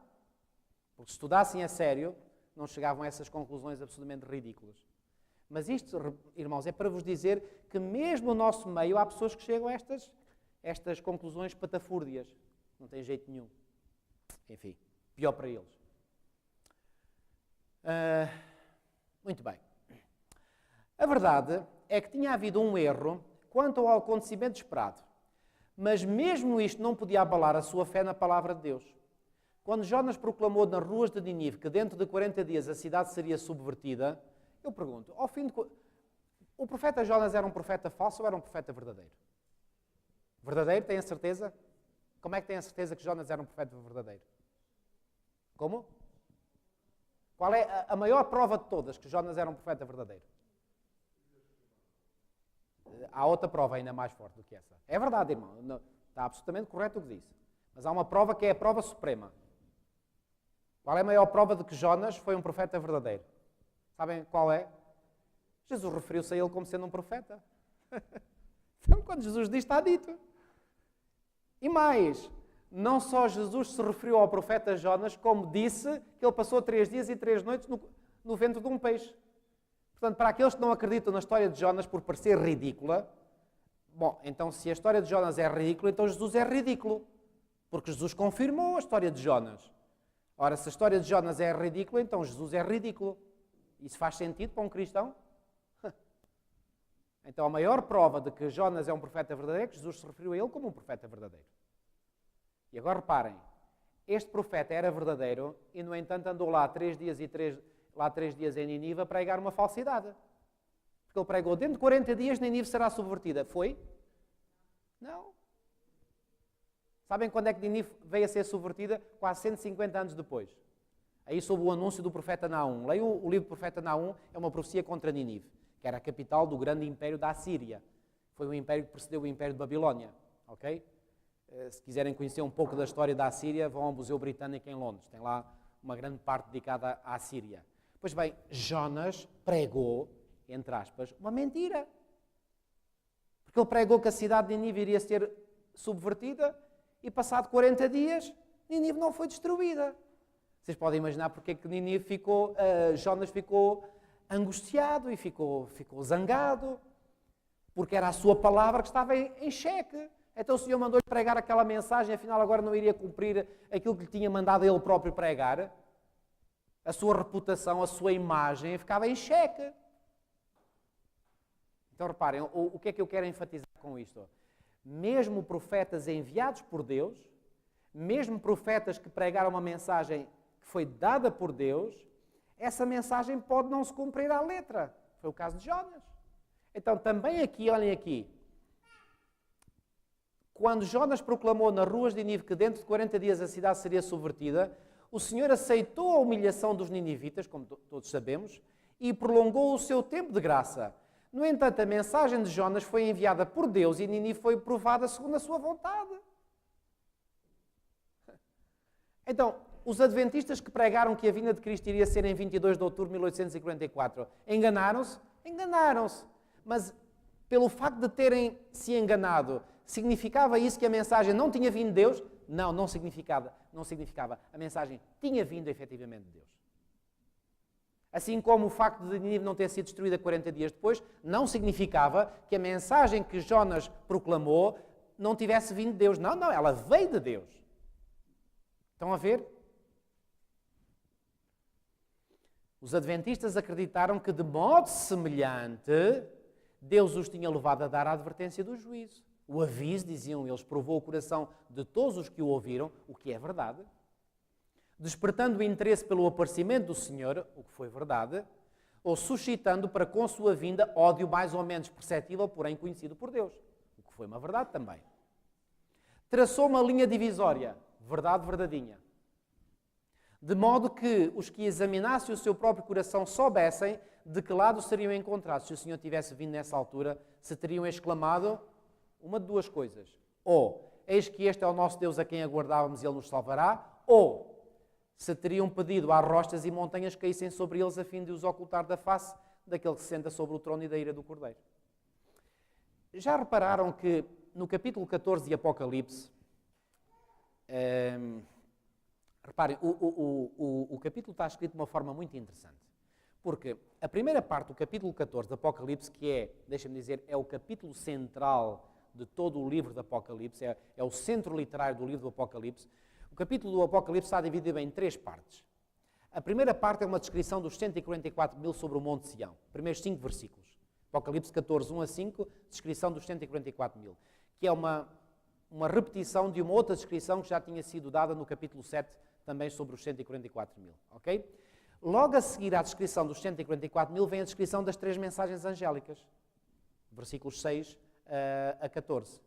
Porque se estudassem a sério, não chegavam a essas conclusões absolutamente ridículas. Mas isto, irmãos, é para vos dizer que mesmo no nosso meio há pessoas que chegam a estas conclusões patafúrdias. Não tem jeito nenhum. Enfim, pior para eles. Muito bem. A verdade é que tinha havido um erro quanto ao acontecimento esperado. Mas mesmo isto não podia abalar a sua fé na palavra de Deus. Quando Jonas proclamou nas ruas de Nínive que dentro de 40 dias a cidade seria subvertida, eu pergunto, o profeta Jonas era um profeta falso ou era um profeta verdadeiro? Verdadeiro, tem a certeza? Como é que tem a certeza que Jonas era um profeta verdadeiro? Como? Qual é a maior prova de todas que Jonas era um profeta verdadeiro? Há outra prova ainda mais forte do que essa. É verdade, irmão. Não, está absolutamente correto o que disse. Mas há uma prova que é a prova suprema. Qual é a maior prova de que Jonas foi um profeta verdadeiro? Sabem qual é? Jesus referiu-se a ele como sendo um profeta. Então, quando Jesus diz, está dito. E mais, não só Jesus se referiu ao profeta Jonas, como disse que ele passou 3 dias e 3 noites no ventre de um peixe. Portanto, para aqueles que não acreditam na história de Jonas por parecer ridícula, bom, então se a história de Jonas é ridícula, então Jesus é ridículo. Porque Jesus confirmou a história de Jonas. Ora, se a história de Jonas é ridícula, então Jesus é ridículo. Isso faz sentido para um cristão? Então a maior prova de que Jonas é um profeta verdadeiro é que Jesus se referiu a ele como um profeta verdadeiro. E agora reparem, este profeta era verdadeiro e, no entanto, andou lá 3 dias em Nínive a pregar uma falsidade. Porque ele pregou, dentro de 40 dias Nínive será subvertida. Foi? Não. Sabem quando é que Nínive veio a ser subvertida? Quase 150 anos depois. Aí sob o anúncio do profeta Naum. Leiam o livro do profeta Naum, é uma profecia contra Nínive, que era a capital do grande império da Assíria. Foi o império que precedeu o império de Babilónia. Ok? Se quiserem conhecer um pouco da história da Assíria, vão ao Museu Britânico em Londres. Tem lá uma grande parte dedicada à Assíria. Pois bem, Jonas pregou, entre aspas, uma mentira. Porque ele pregou que a cidade de Nínive iria ser subvertida e, passado 40 dias, Nínive não foi destruída. Vocês podem imaginar porque é que Jonas ficou angustiado e ficou zangado. Porque era a sua palavra que estava em xeque. Então o Senhor mandou-lhe pregar aquela mensagem, afinal agora não iria cumprir aquilo que lhe tinha mandado ele próprio pregar. A sua reputação, a sua imagem ficava em xeque. Então reparem, o que é que eu quero enfatizar com isto? Mesmo profetas enviados por Deus, mesmo profetas que pregaram uma mensagem que foi dada por Deus, essa mensagem pode não se cumprir à letra. Foi o caso de Jonas. Então também aqui, olhem aqui, quando Jonas proclamou nas ruas de Nínive que dentro de 40 dias a cidade seria subvertida, o Senhor aceitou a humilhação dos ninivitas, como todos sabemos, e prolongou o seu tempo de graça. No entanto, a mensagem de Jonas foi enviada por Deus e Nínive foi provada segundo a sua vontade. Então, os adventistas que pregaram que a vinda de Cristo iria ser em 22 de outubro de 1844, enganaram-se? Enganaram-se. Mas, pelo facto de terem se enganado, significava isso que a mensagem não tinha vindo de Deus? Não, não significava. A mensagem tinha vindo efetivamente de Deus. Assim como o facto de Nínive não ter sido destruída 40 dias depois, não significava que a mensagem que Jonas proclamou não tivesse vindo de Deus. Não, ela veio de Deus. Estão a ver? Os adventistas acreditaram que, de modo semelhante, Deus os tinha levado a dar a advertência do juízo. O aviso, diziam eles, provou o coração de todos os que o ouviram, o que é verdade, despertando o interesse pelo aparecimento do Senhor, o que foi verdade, ou suscitando para com sua vinda ódio mais ou menos perceptível, porém conhecido por Deus, o que foi uma verdade também. Traçou uma linha divisória, verdade verdadinha, de modo que os que examinassem o seu próprio coração soubessem de que lado seriam encontrados. Se o Senhor tivesse vindo nessa altura, se teriam exclamado uma de duas coisas. Ou, eis que este é o nosso Deus a quem aguardávamos e Ele nos salvará, ou se teriam pedido às rochas e montanhas que caíssem sobre eles a fim de os ocultar da face daquele que se senta sobre o trono e da ira do Cordeiro. Já repararam que no capítulo 14 de Apocalipse, reparem, o capítulo está escrito de uma forma muito interessante. Porque a primeira parte do capítulo 14 de Apocalipse, que é, deixa-me dizer, é o capítulo central de todo o livro do Apocalipse, é o centro literário do livro do Apocalipse. O capítulo do Apocalipse está dividido em 3 partes. A primeira parte é uma descrição dos 144 mil sobre o Monte Sião. Primeiros 5 versículos. Apocalipse 14, 1 a 5, descrição dos 144 mil. Que é uma repetição de uma outra descrição que já tinha sido dada no capítulo 7, também sobre os 144 mil. Ok? Logo a seguir à descrição dos 144 mil vem a descrição das 3 mensagens angélicas. Versículos 6 a 14.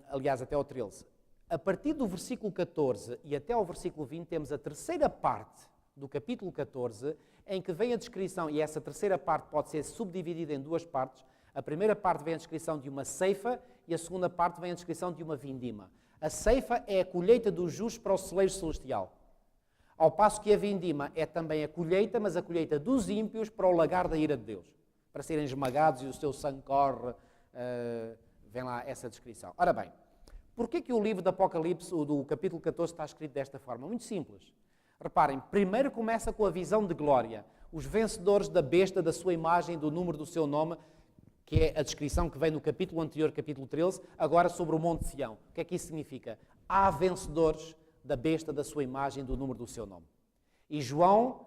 Aliás, até ao 13. A partir do versículo 14 e até ao versículo 20 temos a terceira parte do capítulo 14, em que vem a descrição, e essa terceira parte pode ser subdividida em 2 partes. A primeira parte vem a descrição de uma ceifa e a segunda parte vem a descrição de uma vindima. A ceifa é a colheita dos justos para o celeiro celestial. Ao passo que a vindima é também a colheita, mas a colheita dos ímpios para o lagar da ira de Deus, para serem esmagados e o seu sangue corre. Vem lá essa descrição. Ora bem, porquê que o livro do Apocalipse, do capítulo 14, está escrito desta forma? Muito simples. Reparem, primeiro começa com a visão de glória. Os vencedores da besta, da sua imagem, do número do seu nome, que é a descrição que vem no capítulo anterior, capítulo 13, agora sobre o Monte Sião. O que é que isso significa? Há vencedores da besta, da sua imagem, do número do seu nome. E João,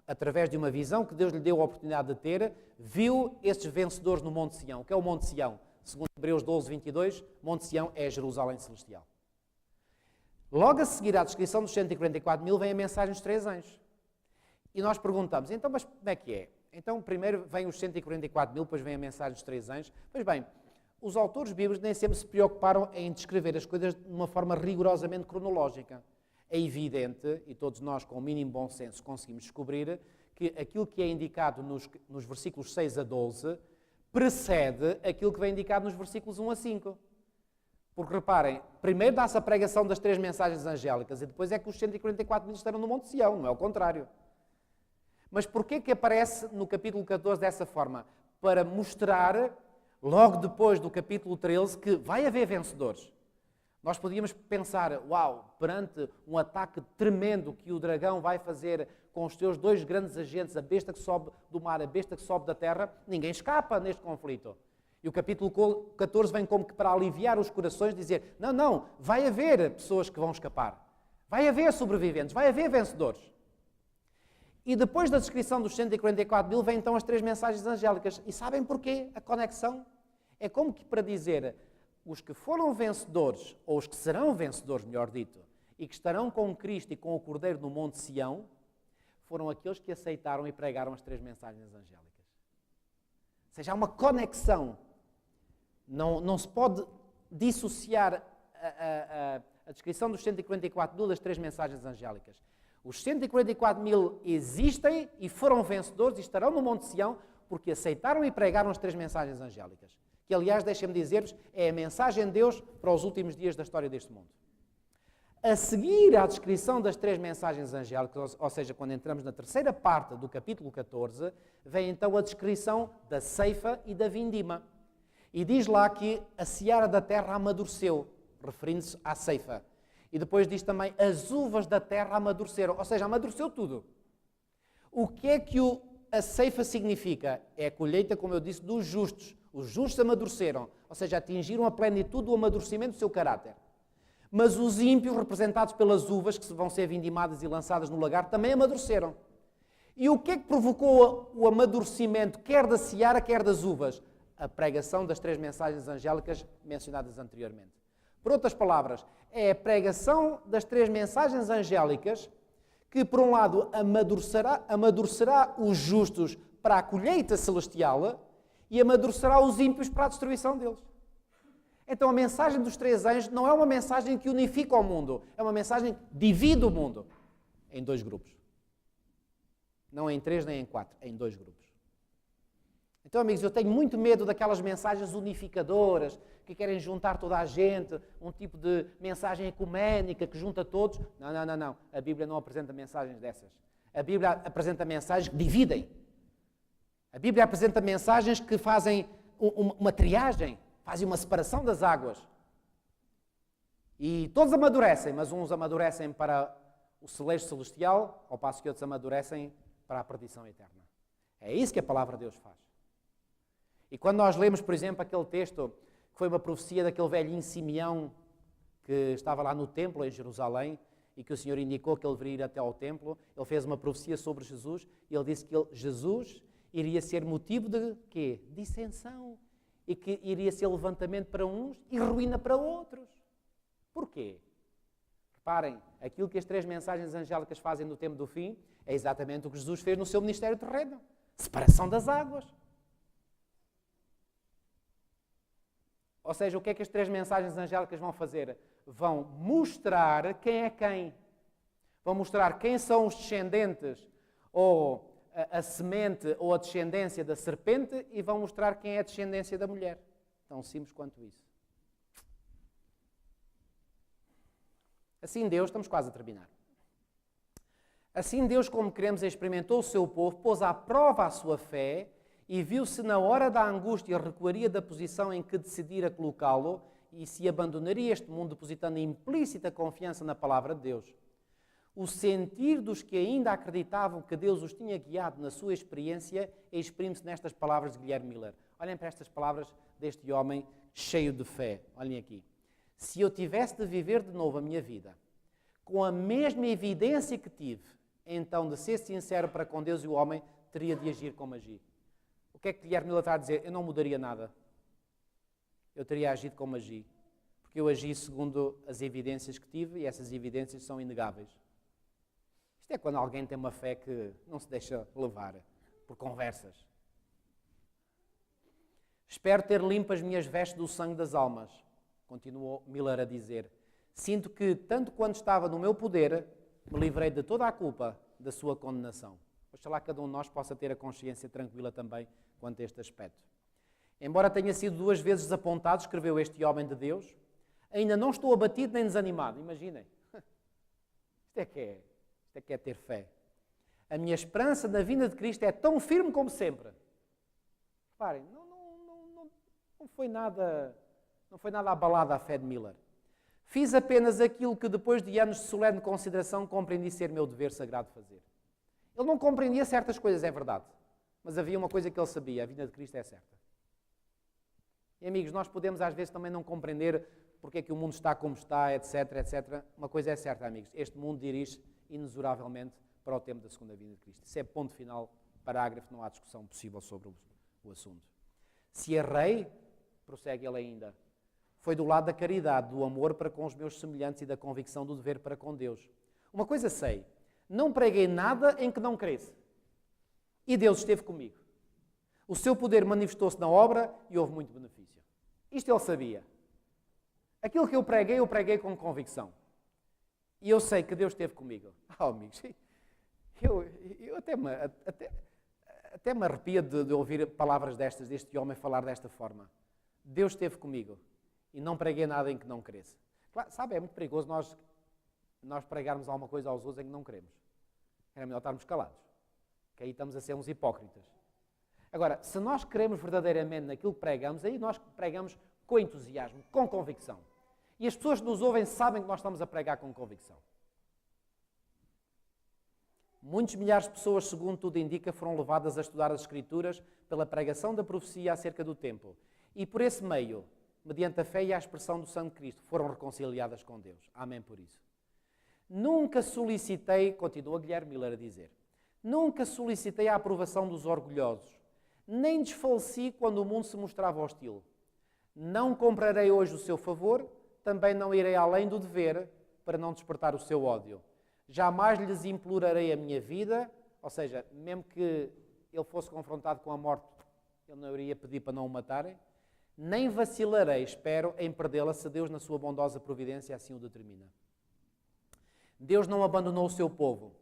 através de uma visão que Deus lhe deu a oportunidade de ter, viu esses vencedores no Monte Sião. O que é o Monte Sião? Segundo Hebreus 12, 22, Monte Sião é Jerusalém Celestial. Logo a seguir à descrição dos 144 mil vem a mensagem dos 3 anjos. E nós perguntamos, então, mas como é que é? Então, primeiro vem os 144 mil, depois vem a mensagem dos 3 anjos. Pois bem, os autores bíblicos nem sempre se preocuparam em descrever as coisas de uma forma rigorosamente cronológica. É evidente, e todos nós com o mínimo bom senso conseguimos descobrir, que aquilo que é indicado nos versículos 6 a 12 precede aquilo que vem indicado nos versículos 1 a 5. Porque reparem, primeiro dá-se a pregação das 3 mensagens angélicas e depois é que os 144 mil estarão no Monte Sião, não é o contrário. Mas porquê que aparece no capítulo 14 dessa forma? Para mostrar, logo depois do capítulo 13, que vai haver vencedores. Nós podíamos pensar, uau, perante um ataque tremendo que o dragão vai fazer com os seus 2 grandes agentes, a besta que sobe do mar, a besta que sobe da terra, ninguém escapa neste conflito. E o capítulo 14 vem como que para aliviar os corações, dizer, não, vai haver pessoas que vão escapar. Vai haver sobreviventes, vai haver vencedores. E depois da descrição dos 144 mil, vem então as 3 mensagens angélicas. E sabem porquê a conexão? É como que para dizer, os que foram vencedores, ou os que serão vencedores, melhor dito, e que estarão com Cristo e com o Cordeiro no Monte Sião, foram aqueles que aceitaram e pregaram as 3 mensagens angélicas. Ou seja, há uma conexão. Não se pode dissociar a descrição dos 144 mil das 3 mensagens angélicas. Os 144 mil existem e foram vencedores e estarão no Monte Sião porque aceitaram e pregaram as 3 mensagens angélicas. Que, aliás, deixem-me dizer-vos, é a mensagem de Deus para os últimos dias da história deste mundo. A seguir à descrição das 3 mensagens angélicas, ou seja, quando entramos na terceira parte do capítulo 14, vem então a descrição da ceifa e da vindima. E diz lá que a seara da terra amadureceu, referindo-se à ceifa. E depois diz também, as uvas da terra amadureceram, ou seja, amadureceu tudo. O que é que a ceifa significa? É a colheita, como eu disse, dos justos. Os justos amadureceram, ou seja, atingiram a plenitude do amadurecimento do seu caráter. Mas os ímpios, representados pelas uvas, que vão ser vindimadas e lançadas no lagar, também amadureceram. E o que é que provocou o amadurecimento, quer da seara, quer das uvas? A pregação das 3 mensagens angélicas mencionadas anteriormente. Por outras palavras, é a pregação das 3 mensagens angélicas que, por um lado, amadurecerá os justos para a colheita celestial e amadurecerá os ímpios para a destruição deles. Então a mensagem dos 3 anjos não é uma mensagem que unifica o mundo, é uma mensagem que divide o mundo em 2 grupos. Não em 3 nem em 4, em 2 grupos. Então, amigos, eu tenho muito medo daquelas mensagens unificadoras que querem juntar toda a gente, um tipo de mensagem ecuménica que junta todos. Não. A Bíblia não apresenta mensagens dessas. A Bíblia apresenta mensagens que dividem. A Bíblia apresenta mensagens que fazem uma triagem, fazem uma separação das águas. E todos amadurecem, mas uns amadurecem para o celeiro celestial, ao passo que outros amadurecem para a perdição eterna. É isso que a palavra de Deus faz. E quando nós lemos, por exemplo, aquele texto que foi uma profecia daquele velhinho Simeão que estava lá no templo em Jerusalém e que o Senhor indicou que ele deveria ir até ao templo, ele fez uma profecia sobre Jesus e ele disse que Jesus iria ser motivo de quê? Dissensão. E que iria ser levantamento para uns e ruína para outros. Porquê? Reparem, aquilo que as 3 mensagens angélicas fazem no tempo do fim é exatamente o que Jesus fez no seu ministério terreno. Separação das águas. Ou seja, o que é que as 3 mensagens angélicas vão fazer? Vão mostrar quem é quem. Vão mostrar quem são os descendentes, ou a semente ou a descendência da serpente, e vão mostrar quem é a descendência da mulher. Tão simples quanto isso. Assim, Deus, estamos quase a terminar. Assim Deus, como queremos, experimentou o seu povo, pôs à prova a sua fé e viu se na hora da angústia recuaria da posição em que decidira colocá-lo e se abandonaria este mundo depositando implícita confiança na palavra de Deus. O sentir dos que ainda acreditavam que Deus os tinha guiado na sua experiência exprime-se nestas palavras de Guilherme Miller. Olhem para estas palavras deste homem cheio de fé. Olhem aqui. Se eu tivesse de viver de novo a minha vida, com a mesma evidência que tive, então, de ser sincero para com Deus e o homem, teria de agir como agi. O que é que Guilherme Miller está a dizer? Eu não mudaria nada. Eu teria agido como agi. Porque eu agi segundo as evidências que tive e essas evidências são inegáveis. Isto é quando alguém tem uma fé que não se deixa levar por conversas. Espero ter limpo as minhas vestes do sangue das almas, continuou Miller a dizer. Sinto que, tanto quanto estava no meu poder, me livrei de toda a culpa da sua condenação. Oxalá cada um de nós possa ter a consciência tranquila também quanto a este aspecto. Embora tenha sido 2 vezes desapontado, escreveu este homem de Deus, ainda não estou abatido nem desanimado. Imaginem. Isto é que é ter fé. A minha esperança na vinda de Cristo é tão firme como sempre. Reparem, não foi nada abalada a fé de Miller. Fiz apenas aquilo que depois de anos de solene consideração compreendi ser meu dever sagrado fazer. Ele não compreendia certas coisas, é verdade. Mas havia uma coisa que ele sabia, a vinda de Cristo é certa. E amigos, nós podemos às vezes também não compreender porque é que o mundo está como está, etc, etc. Uma coisa é certa, amigos, este mundo dirige inexoravelmente para o tempo da segunda vinda de Cristo. Isso é ponto final, parágrafo, não há discussão possível sobre o assunto. Se errei, prossegue ele ainda, foi do lado da caridade, do amor para com os meus semelhantes e da convicção do dever para com Deus. Uma coisa sei, não preguei nada em que não cresce. E Deus esteve comigo. O seu poder manifestou-se na obra e houve muito benefício. Isto ele sabia. Aquilo que eu preguei com convicção. E eu sei que Deus esteve comigo. Amigos, eu até me arrepia de ouvir palavras destas, deste homem falar desta forma. Deus esteve comigo e não preguei nada em que não cresça. Claro, sabe, é muito perigoso nós pregarmos alguma coisa aos outros em que não queremos. Era melhor estarmos calados, que aí estamos a ser uns hipócritas. Agora, se nós queremos verdadeiramente naquilo que pregamos, aí nós pregamos com entusiasmo, com convicção. E as pessoas que nos ouvem sabem que nós estamos a pregar com convicção. Muitos milhares de pessoas, segundo tudo indica, foram levadas a estudar as Escrituras pela pregação da profecia acerca do tempo. E por esse meio, mediante a fé e a expressão do sangue de Cristo, foram reconciliadas com Deus. Amém por isso. Nunca solicitei, continua Guilherme Miller a dizer, nunca solicitei a aprovação dos orgulhosos, nem desfaleci quando o mundo se mostrava hostil. Não comprarei hoje o seu favor, também não irei além do dever para não despertar o seu ódio. Jamais lhes implorarei a minha vida, ou seja, mesmo que ele fosse confrontado com a morte, ele não iria pedir para não o matarem, nem vacilarei, espero, em perdê-la se Deus, na sua bondosa providência, assim o determina. Deus não abandonou o seu povo.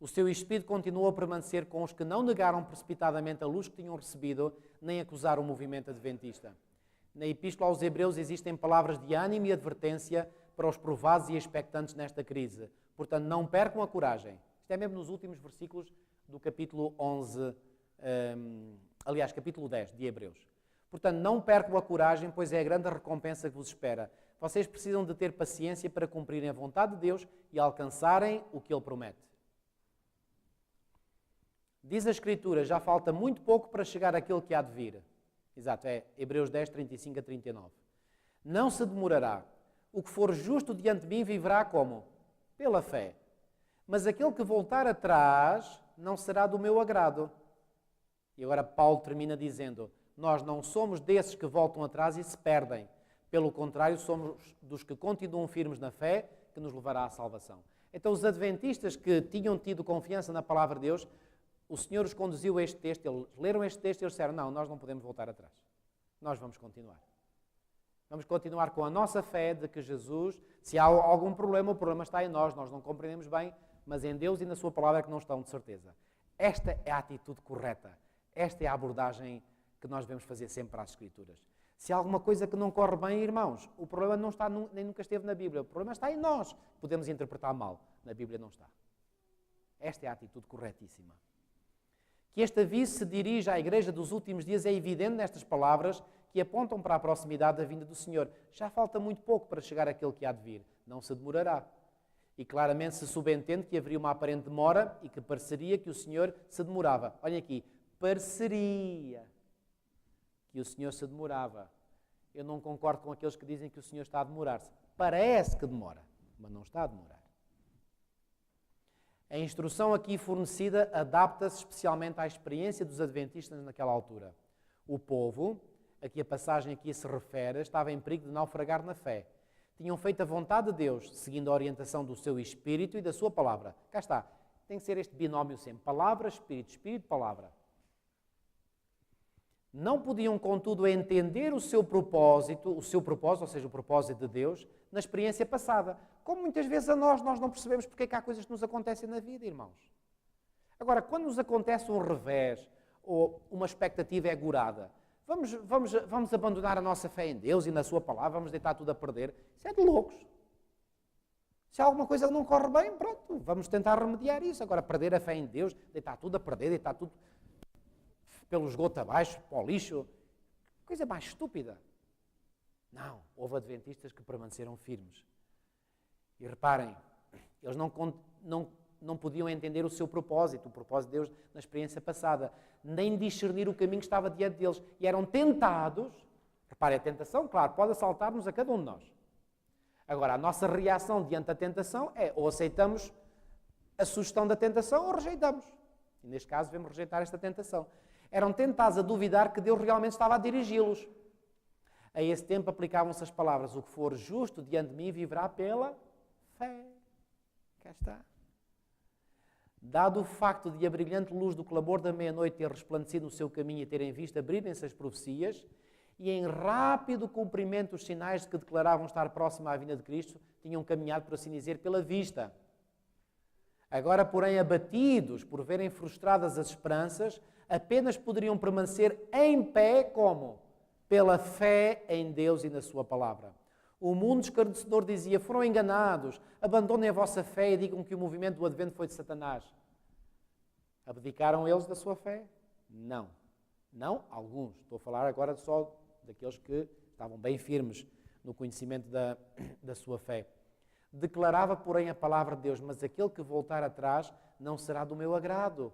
O seu Espírito continuou a permanecer com os que não negaram precipitadamente a luz que tinham recebido, nem acusaram o movimento adventista. Na Epístola aos Hebreus existem palavras de ânimo e advertência para os provados e expectantes nesta crise. Portanto, não percam a coragem. Isto é mesmo nos últimos versículos do capítulo 11, capítulo 10 de Hebreus. Portanto, não percam a coragem, pois é a grande recompensa que vos espera. Vocês precisam de ter paciência para cumprirem a vontade de Deus e alcançarem o que Ele promete. Diz a Escritura, já falta muito pouco para chegar àquele que há de vir. Exato, é Hebreus 10, 35 a 39. Não se demorará. O que for justo diante de mim viverá como? Pela fé. Mas aquele que voltar atrás não será do meu agrado. E agora Paulo termina dizendo, nós não somos desses que voltam atrás e se perdem. Pelo contrário, somos dos que continuam firmes na fé, que nos levará à salvação. Então os adventistas que tinham tido confiança na palavra de Deus, o Senhor os conduziu a este texto, eles leram este texto e eles disseram, não, nós não podemos voltar atrás. Nós vamos continuar. Vamos continuar com a nossa fé de que Jesus, se há algum problema, o problema está em nós não compreendemos bem, mas em Deus e na sua palavra é que não estão, de certeza. Esta é a atitude correta. Esta é a abordagem que nós devemos fazer sempre às Escrituras. Se há alguma coisa que não corre bem, irmãos, o problema não está, nem nunca esteve na Bíblia. O problema está em nós. Podemos interpretar mal. Na Bíblia não está. Esta é a atitude corretíssima. Que este aviso se dirija à igreja dos últimos dias é evidente nestas palavras que apontam para a proximidade da vinda do Senhor. Já falta muito pouco para chegar àquele que há de vir. Não se demorará. E claramente se subentende que haveria uma aparente demora e que pareceria que o Senhor se demorava. Olhem aqui, pareceria que o Senhor se demorava. Eu não concordo com aqueles que dizem que o Senhor está a demorar-se. Parece que demora, mas não está a demorar. A instrução aqui fornecida adapta-se especialmente à experiência dos adventistas naquela altura. O povo, a que a passagem aqui se refere, estava em perigo de naufragar na fé. Tinham feito a vontade de Deus, seguindo a orientação do seu Espírito e da sua palavra. Cá está. Tem que ser este binómio sempre. Palavra, Espírito, Espírito, palavra. Não podiam, contudo, entender o seu propósito, ou seja, o propósito de Deus, na experiência passada. Como muitas vezes a nós não percebemos porque é que há coisas que nos acontecem na vida, irmãos. Agora, quando nos acontece um revés ou uma expectativa egurada, vamos abandonar a nossa fé em Deus e na sua palavra, vamos deitar tudo a perder. Isso é de loucos. Se há alguma coisa que não corre bem, pronto, vamos tentar remediar isso. Agora, perder a fé em Deus, deitar tudo a perder, deitar tudo pelo esgoto abaixo, para o lixo, coisa mais estúpida. Não, houve adventistas que permaneceram firmes. E reparem, eles não podiam entender o seu propósito, o propósito de Deus na experiência passada, nem discernir o caminho que estava diante deles. E eram tentados, reparem, a tentação, claro, pode assaltar-nos a cada um de nós. Agora, a nossa reação diante da tentação é ou aceitamos a sugestão da tentação ou rejeitamos. E neste caso, devemos rejeitar esta tentação. Eram tentados a duvidar que Deus realmente estava a dirigi-los. A esse tempo aplicavam-se as palavras: o que for justo diante de mim viverá pela fé. Cá está. Dado o facto de a brilhante luz do clamor da meia-noite ter resplandecido no seu caminho e terem visto abrirem-se as profecias, e em rápido cumprimento os sinais de que declaravam estar próximo à vinda de Cristo, tinham caminhado, por assim dizer, pela vista. Agora, porém, abatidos por verem frustradas as esperanças, apenas poderiam permanecer em pé, como? Pela fé em Deus e na sua palavra. O mundo esclarecedor dizia: foram enganados, abandonem a vossa fé e digam que o movimento do advento foi de Satanás. Abdicaram eles da sua fé? Não. Não, alguns. Estou a falar agora só daqueles que estavam bem firmes no conhecimento da sua fé. Declarava, porém, a palavra de Deus: mas aquele que voltar atrás não será do meu agrado.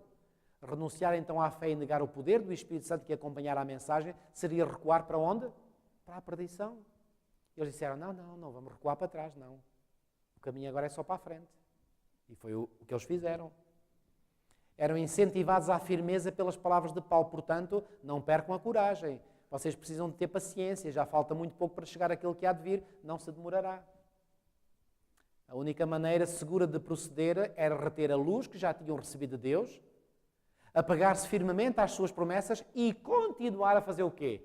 Renunciar então à fé e negar o poder do Espírito Santo que acompanhara a mensagem seria recuar para onde? Para a perdição. Eles disseram: não, vamos recuar para trás, não. O caminho agora é só para a frente. E foi o que eles fizeram. Eram incentivados à firmeza pelas palavras de Paulo. Portanto, não percam a coragem. Vocês precisam de ter paciência. Já falta muito pouco para chegar àquele que há de vir. Não se demorará. A única maneira segura de proceder era reter a luz que já tinham recebido de Deus, apegar-se firmemente às suas promessas e continuar a fazer o quê?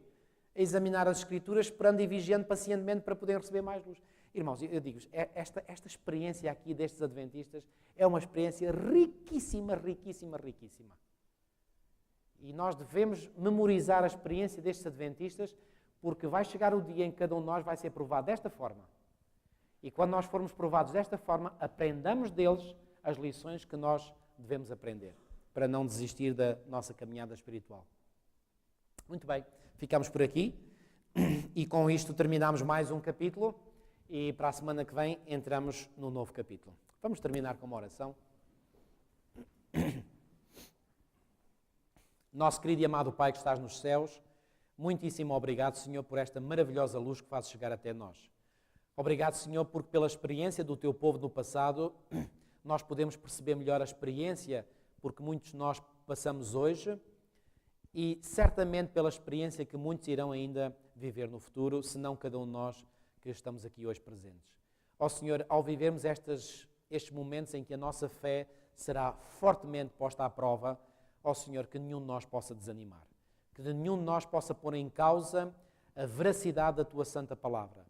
A examinar as Escrituras, esperando e vigiando pacientemente para poderem receber mais luz. Irmãos, eu digo-vos, esta experiência aqui destes adventistas é uma experiência riquíssima, riquíssima, riquíssima. E nós devemos memorizar a experiência destes adventistas, porque vai chegar o dia em que cada um de nós vai ser provado desta forma. E quando nós formos provados desta forma, aprendamos deles as lições que nós devemos aprender, para não desistir da nossa caminhada espiritual. Muito bem, ficamos por aqui e com isto terminamos mais um capítulo e para a semana que vem entramos no novo capítulo. Vamos terminar com uma oração. Nosso querido e amado Pai que estás nos céus, muitíssimo obrigado, Senhor, por esta maravilhosa luz que fazes chegar até nós. Obrigado, Senhor, porque pela experiência do Teu povo no passado, nós podemos perceber melhor a experiência porque muitos de nós passamos hoje e certamente pela experiência que muitos irão ainda viver no futuro, se não cada um de nós que estamos aqui hoje presentes. Ó Senhor, ao vivermos estes momentos em que a nossa fé será fortemente posta à prova, ó Senhor, que nenhum de nós possa desanimar, que nenhum de nós possa pôr em causa a veracidade da Tua Santa Palavra.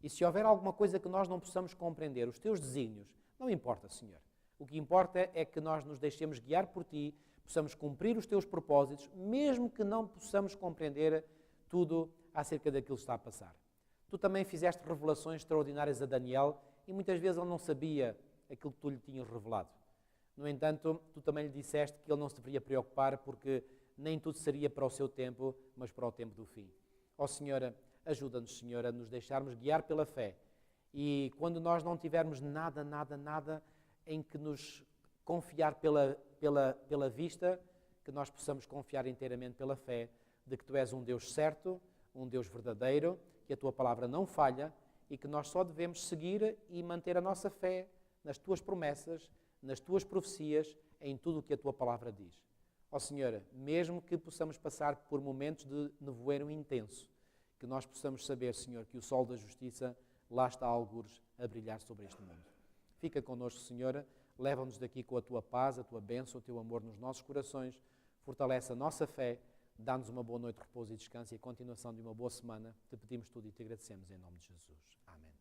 E se houver alguma coisa que nós não possamos compreender, os Teus desígnios, não importa, Senhor. O que importa é que nós nos deixemos guiar por Ti, possamos cumprir os Teus propósitos, mesmo que não possamos compreender tudo acerca daquilo que está a passar. Tu também fizeste revelações extraordinárias a Daniel e muitas vezes ele não sabia aquilo que Tu lhe tinhas revelado. No entanto, tu também lhe disseste que ele não se deveria preocupar porque nem tudo seria para o seu tempo, mas para o tempo do fim. Ó Senhora, ajuda-nos, Senhora, a nos deixarmos guiar pela fé. E quando nós não tivermos nada em que nos confiar pela vista, que nós possamos confiar inteiramente pela fé de que Tu és um Deus certo, um Deus verdadeiro, que a Tua palavra não falha e que nós só devemos seguir e manter a nossa fé nas Tuas promessas, nas Tuas profecias, em tudo o que a Tua palavra diz. Ó Senhora, mesmo que possamos passar por momentos de nevoeiro intenso, que nós possamos saber, Senhor, que o sol da justiça lá está a algures a brilhar sobre este mundo. Fica connosco, Senhora, leva-nos daqui com a Tua paz, a Tua bênção, o Teu amor nos nossos corações, fortalece a nossa fé, dá-nos uma boa noite de repouso e descanso e a continuação de uma boa semana. Te pedimos tudo e te agradecemos em nome de Jesus. Amém.